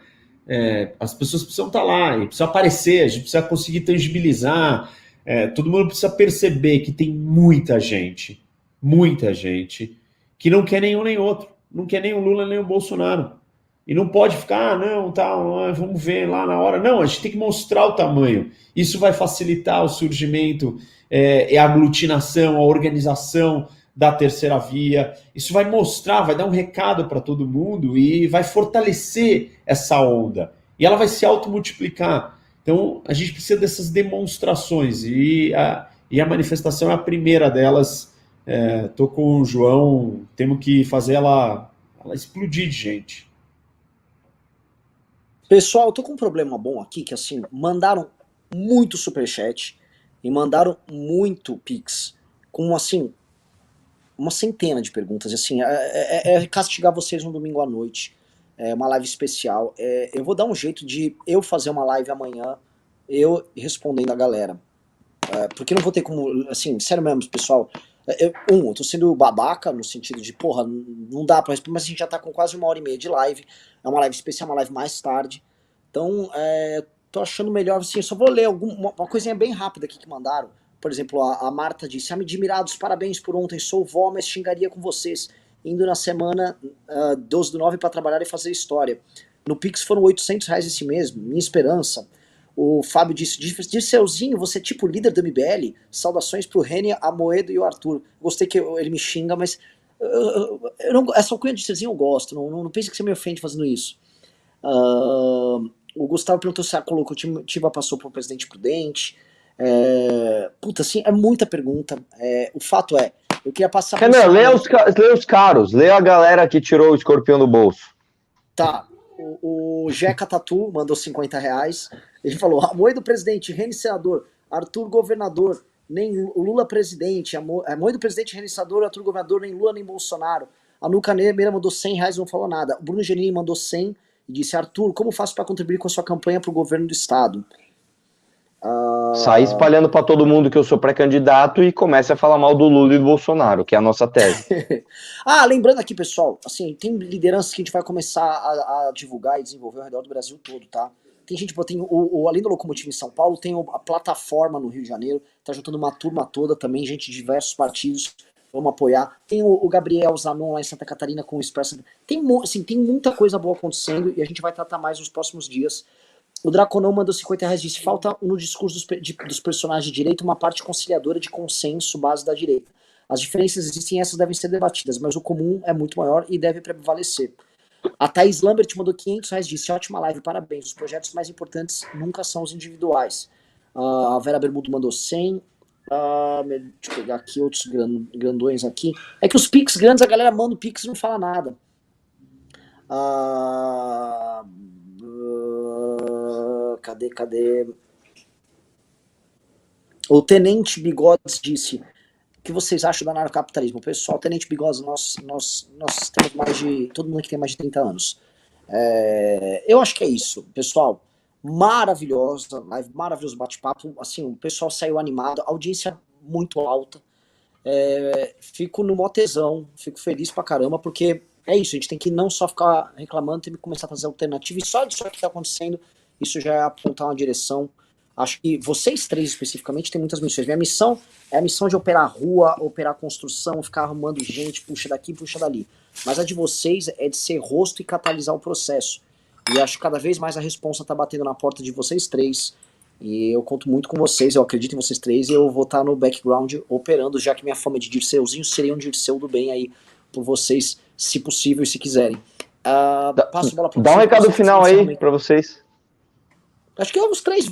As pessoas precisam estar lá, e precisa aparecer, a gente precisa conseguir tangibilizar. Todo mundo precisa perceber que tem muita gente, que não quer nenhum nem outro. Não quer nem o Lula nem o Bolsonaro. E não pode ficar, não, tal, vamos ver lá na hora. Não, a gente tem que mostrar o tamanho. Isso vai facilitar o surgimento, a aglutinação, a organização da terceira via. Isso vai mostrar, vai dar um recado para todo mundo e vai fortalecer essa onda. E ela vai se automultiplicar. Então, a gente precisa dessas demonstrações. E a manifestação é a primeira delas. Estou com o João, temos que fazer ela explodir de gente. Pessoal, eu tô com um problema bom aqui, que assim, mandaram muito superchat e mandaram muito pix, com assim, uma centena de perguntas, assim, é castigar vocês um domingo à noite, uma live especial, eu vou dar um jeito de eu fazer uma live amanhã, eu respondendo a galera, porque não vou ter como, assim, sério mesmo, pessoal, eu tô sendo babaca no sentido de, porra, não dá pra responder, mas a gente já tá com quase 1h30 de live, é uma live especial, uma live mais tarde, então, tô achando melhor, assim, eu só vou ler uma coisinha bem rápida aqui que mandaram. Por exemplo, a Marta disse: admirados, parabéns por ontem, sou vó, mas xingaria com vocês, indo na semana 12/9 para trabalhar e fazer história. No Pix foram R$800 esse mês, minha esperança. O Fábio disse: Dirceuzinho, você é tipo líder do MBL? Saudações pro Reni, a Moedo e o Arthur. Gostei que ele me xinga, mas essa alcunha de Dirceuzinho eu gosto, não pense que você me ofende fazendo isso. O Gustavo perguntou se a Colocotiva passou por Presidente Prudente. Puta, assim, é muita pergunta. O fato é, eu queria passar... Renan, lê os caros, lê a galera que tirou o escorpião do bolso. Tá, o Jeca Tatu mandou R$50. Ele falou: Amoedo presidente, Reni senador, Arthur governador, nem o Lula presidente, Amoedo presidente, Reni senador, Arthur governador, nem Lula nem Bolsonaro. A Nuca Meira mandou R$100 e não falou nada. O Bruno Genini mandou 100 e disse: Arthur, como faço para contribuir com a sua campanha para o governo do estado? Sai espalhando para todo mundo que eu sou pré-candidato e comece a falar mal do Lula e do Bolsonaro, que é a nossa tese. Lembrando aqui, pessoal, assim, tem lideranças que a gente vai começar a divulgar e desenvolver ao redor do Brasil todo, tá? Tem gente, tem além do Locomotiva em São Paulo, tem a plataforma no Rio de Janeiro, tá juntando uma turma toda também, gente de diversos partidos, vamos apoiar. Tem o Gabriel Zanon lá em Santa Catarina com o Expresso. Tem muita coisa boa acontecendo e a gente vai tratar mais nos próximos dias. O Draconão mandou R$50 e disse: falta no discurso dos personagens de direita uma parte conciliadora de consenso base da direita. As diferenças existem e essas devem ser debatidas, mas o comum é muito maior e deve prevalecer. A Thaís Lambert mandou R$500 e disse: ótima live, parabéns. Os projetos mais importantes nunca são os individuais. A Vera Bermudo mandou 100. Deixa eu pegar aqui outros grandões aqui. É que os Pix grandes, a galera manda o Pix e não fala nada. Cadê? O Tenente Bigodes disse: o que vocês acham do anarcapitalismo? Pessoal, Tenente Bigodes, nós temos mais de... todo mundo aqui tem mais de 30 anos. Eu acho que é isso, pessoal. Maravilhosa, live, maravilhoso bate-papo. Assim, o pessoal saiu animado, audiência muito alta. Fico no mó tesão, fico feliz pra caramba, porque é isso, a gente tem que não só ficar reclamando, tem que começar a fazer alternativa, e só disso que tá acontecendo, isso já é apontar uma direção. Acho que vocês três especificamente têm muitas missões. Minha missão é a missão de operar a rua, operar a construção, ficar arrumando gente, puxa daqui, puxa dali. Mas a de vocês é de ser rosto e catalisar o processo. E acho que cada vez mais a responsa tá batendo na porta de vocês três. E eu conto muito com vocês, eu acredito em vocês três, e eu vou estar no background operando, já que minha fama é de Dirceuzinho, seria um Dirceu do bem aí por vocês, se possível e se quiserem. Passo a bola pra Dá um recado final aí pra vocês. Acho que os três,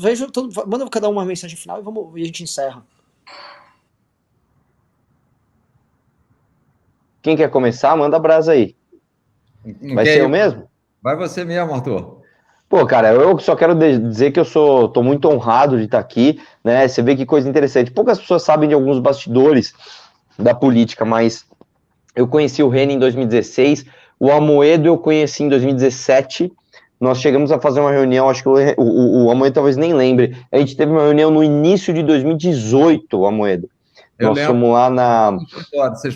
manda cada um uma mensagem final e a gente encerra. Quem quer começar, manda a brasa aí. Vai ser eu mesmo? Vai você mesmo, Arthur. Pô, cara, eu só quero dizer que tô muito honrado de estar aqui, né? Você vê que coisa interessante. Poucas pessoas sabem de alguns bastidores da política, mas eu conheci o Reni em 2016, o Amoedo eu conheci em 2017. Nós chegamos a fazer uma reunião, acho que o Amoedo talvez nem lembre. A gente teve uma reunião no início de 2018, o Amoedo, Nós fomos lá na...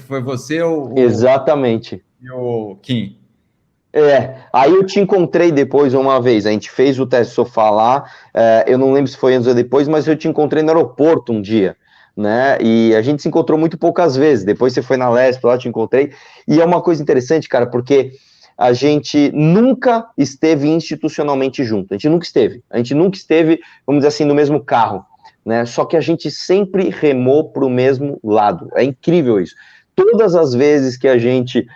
Foi você ou... Exatamente. E o Kim? Aí eu te encontrei depois uma vez, a gente fez o teste sofá lá, eu não lembro se foi antes ou depois, mas eu te encontrei no aeroporto um dia, né, e a gente se encontrou muito poucas vezes, depois você foi na Lesp, lá eu te encontrei, e é uma coisa interessante, cara, porque a gente nunca esteve institucionalmente junto, a gente nunca esteve, vamos dizer assim, no mesmo carro, né, só que a gente sempre remou para o mesmo lado, é incrível isso. Todas as vezes que a gente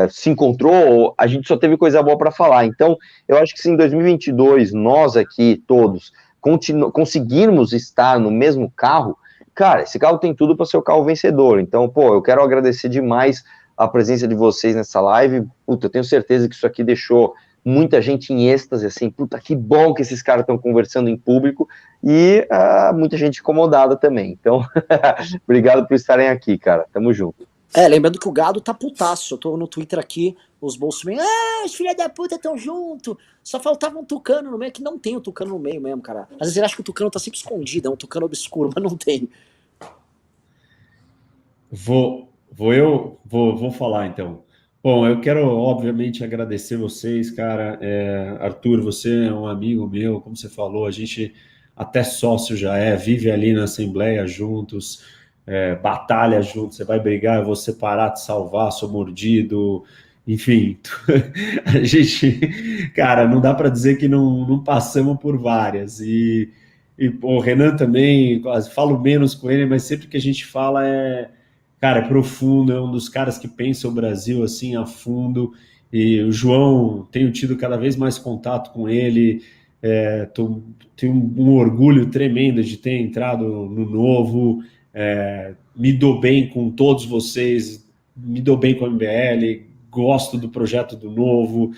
se encontrou, a gente só teve coisa boa para falar. Então, eu acho que se em 2022 nós aqui todos conseguirmos estar no mesmo carro, cara, esse carro tem tudo para ser o carro vencedor. Então, pô, eu quero agradecer demais a presença de vocês nessa live. Puta, eu tenho certeza que isso aqui deixou muita gente em êxtase, assim, puta, que bom que esses caras estão conversando em público, e muita gente incomodada também. Então, obrigado por estarem aqui, cara. Tamo junto. Lembrando que o gado tá putaço. Eu tô no Twitter aqui, os bolsominions, os filha da puta tão junto. Só faltava um tucano no meio, que não tem o tucano no meio mesmo, cara. Às vezes ele acha que o tucano tá sempre escondido, é um tucano obscuro, mas não tem. Vou falar então. Bom, eu quero, obviamente, agradecer vocês, cara. Arthur, você é um amigo meu, como você falou, a gente até sócio já vive ali na Assembleia juntos, batalha juntos, você vai brigar, eu vou separar, te salvar, sou mordido, enfim. A gente, cara, não dá para dizer que não passamos por várias. E o Renan também, falo menos com ele, mas sempre que a gente fala cara, é profundo, é um dos caras que pensa o Brasil assim a fundo, e o João, tenho tido cada vez mais contato com ele, tenho um orgulho tremendo de ter entrado no Novo, me dou bem com todos vocês, me dou bem com a MBL, gosto do projeto do Novo,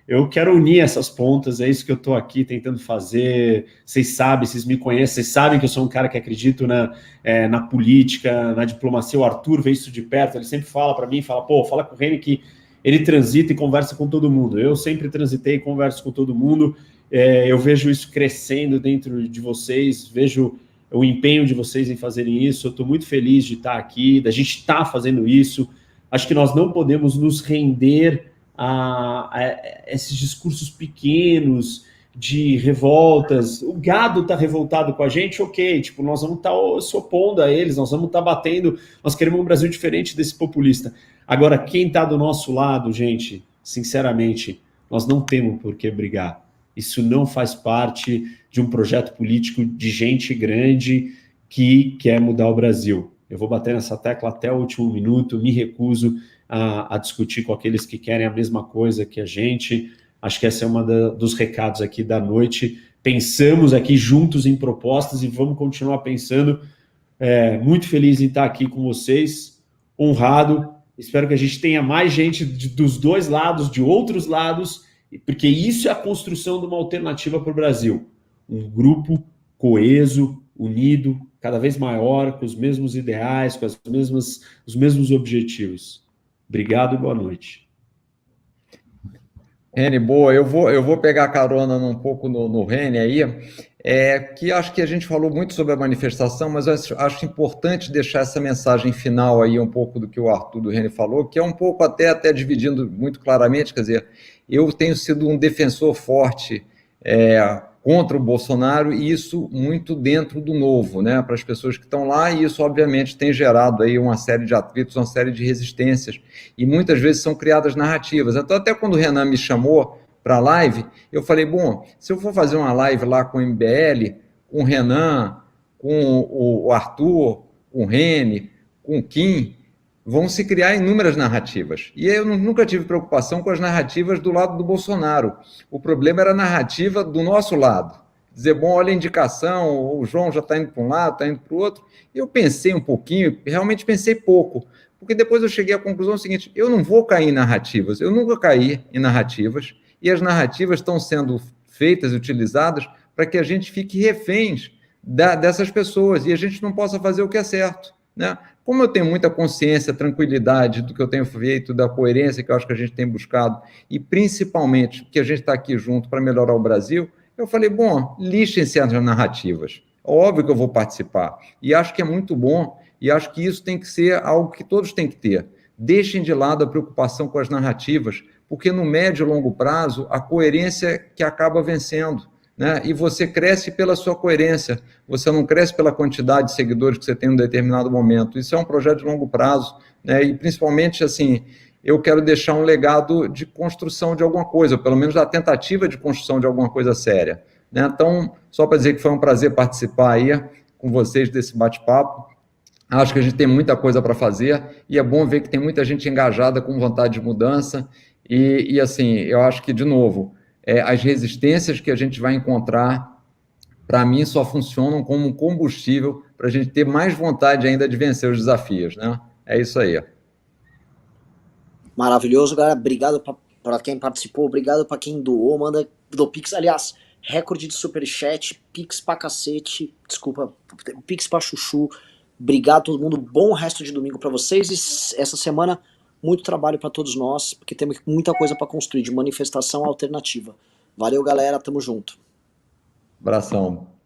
eu quero unir essas pontas, é isso que eu estou aqui tentando fazer. Vocês sabem, vocês me conhecem, vocês sabem que eu sou um cara que acredito na política, na diplomacia. O Arthur vê isso de perto, ele sempre fala para mim, fala com o Reni que ele transita e conversa com todo mundo. Eu sempre transitei e converso com todo mundo. Eu vejo isso crescendo dentro de vocês, vejo o empenho de vocês em fazerem isso. Eu estou muito feliz de estar aqui, da gente estar fazendo isso. Acho que nós não podemos nos render a esses discursos pequenos de revoltas. O gado está revoltado com a gente, ok, tipo, nós vamos estar se opondo a eles, nós vamos estar batendo, nós queremos um Brasil diferente desse populista. Agora, quem está do nosso lado, gente, sinceramente, nós não temos por que brigar. Isso não faz parte de um projeto político de gente grande que quer mudar o Brasil. Eu vou bater nessa tecla até o último minuto, me recuso a discutir com aqueles que querem a mesma coisa que a gente. Acho que esse é um dos recados aqui da noite. Pensamos aqui juntos em propostas e vamos continuar pensando. Muito feliz em estar aqui com vocês, honrado. Espero que a gente tenha mais gente dos dois lados, de outros lados, porque isso é a construção de uma alternativa para o Brasil. Um grupo coeso, unido, cada vez maior, com os mesmos ideais, com os mesmos objetivos. Obrigado e boa noite. Reni, boa, eu vou pegar carona um pouco no Reni aí, que acho que a gente falou muito sobre a manifestação, mas acho importante deixar essa mensagem final aí, um pouco do que o Arthur do Reni falou, que é um pouco até dividindo muito claramente, quer dizer, eu tenho sido um defensor forte contra o Bolsonaro, e isso muito dentro do Novo, né, para as pessoas que estão lá, e isso obviamente tem gerado aí uma série de atritos, uma série de resistências, e muitas vezes são criadas narrativas. Então, até quando o Renan me chamou para a live, eu falei, bom, se eu for fazer uma live lá com o MBL, com o Renan, com o Arthur, com o Reni, com o Kim, vão se criar inúmeras narrativas. E eu nunca tive preocupação com as narrativas do lado do Bolsonaro. O problema era a narrativa do nosso lado. Dizer, bom, olha a indicação, o João já está indo para um lado, está indo para o outro. Eu pensei um pouquinho, realmente pensei pouco, porque depois eu cheguei à conclusão seguinte, eu não vou cair em narrativas, eu nunca caí em narrativas, e as narrativas estão sendo feitas e utilizadas para que a gente fique reféns dessas pessoas, e a gente não possa fazer o que é certo, né? Como eu tenho muita consciência, tranquilidade do que eu tenho feito, da coerência que eu acho que a gente tem buscado, e principalmente que a gente está aqui junto para melhorar o Brasil, eu falei, bom, lixem-se as narrativas. Óbvio que eu vou participar. E acho que é muito bom, e acho que isso tem que ser algo que todos têm que ter. Deixem de lado a preocupação com as narrativas, porque no médio e longo prazo, a coerência que acaba vencendo, né? E você cresce pela sua coerência, você não cresce pela quantidade de seguidores que você tem em um determinado momento. Isso é um projeto de longo prazo, né? E principalmente, assim, eu quero deixar um legado de construção de alguma coisa, pelo menos da tentativa de construção de alguma coisa séria, né? Então, só para dizer que foi um prazer participar aí com vocês desse bate-papo. Acho que a gente tem muita coisa para fazer e é bom ver que tem muita gente engajada com vontade de mudança e assim, eu acho que, de novo, as resistências que a gente vai encontrar, para mim, só funcionam como um combustível para a gente ter mais vontade ainda de vencer os desafios, né? É isso aí. Maravilhoso, galera. Obrigado para quem participou, obrigado para quem doou, do Pix. Aliás, recorde de superchat, Pix pra cacete, desculpa, Pix pra chuchu. Obrigado a todo mundo, bom resto de domingo para vocês. E essa semana, muito trabalho para todos nós, porque temos muita coisa para construir de manifestação alternativa. Valeu, galera, tamo junto. Abração.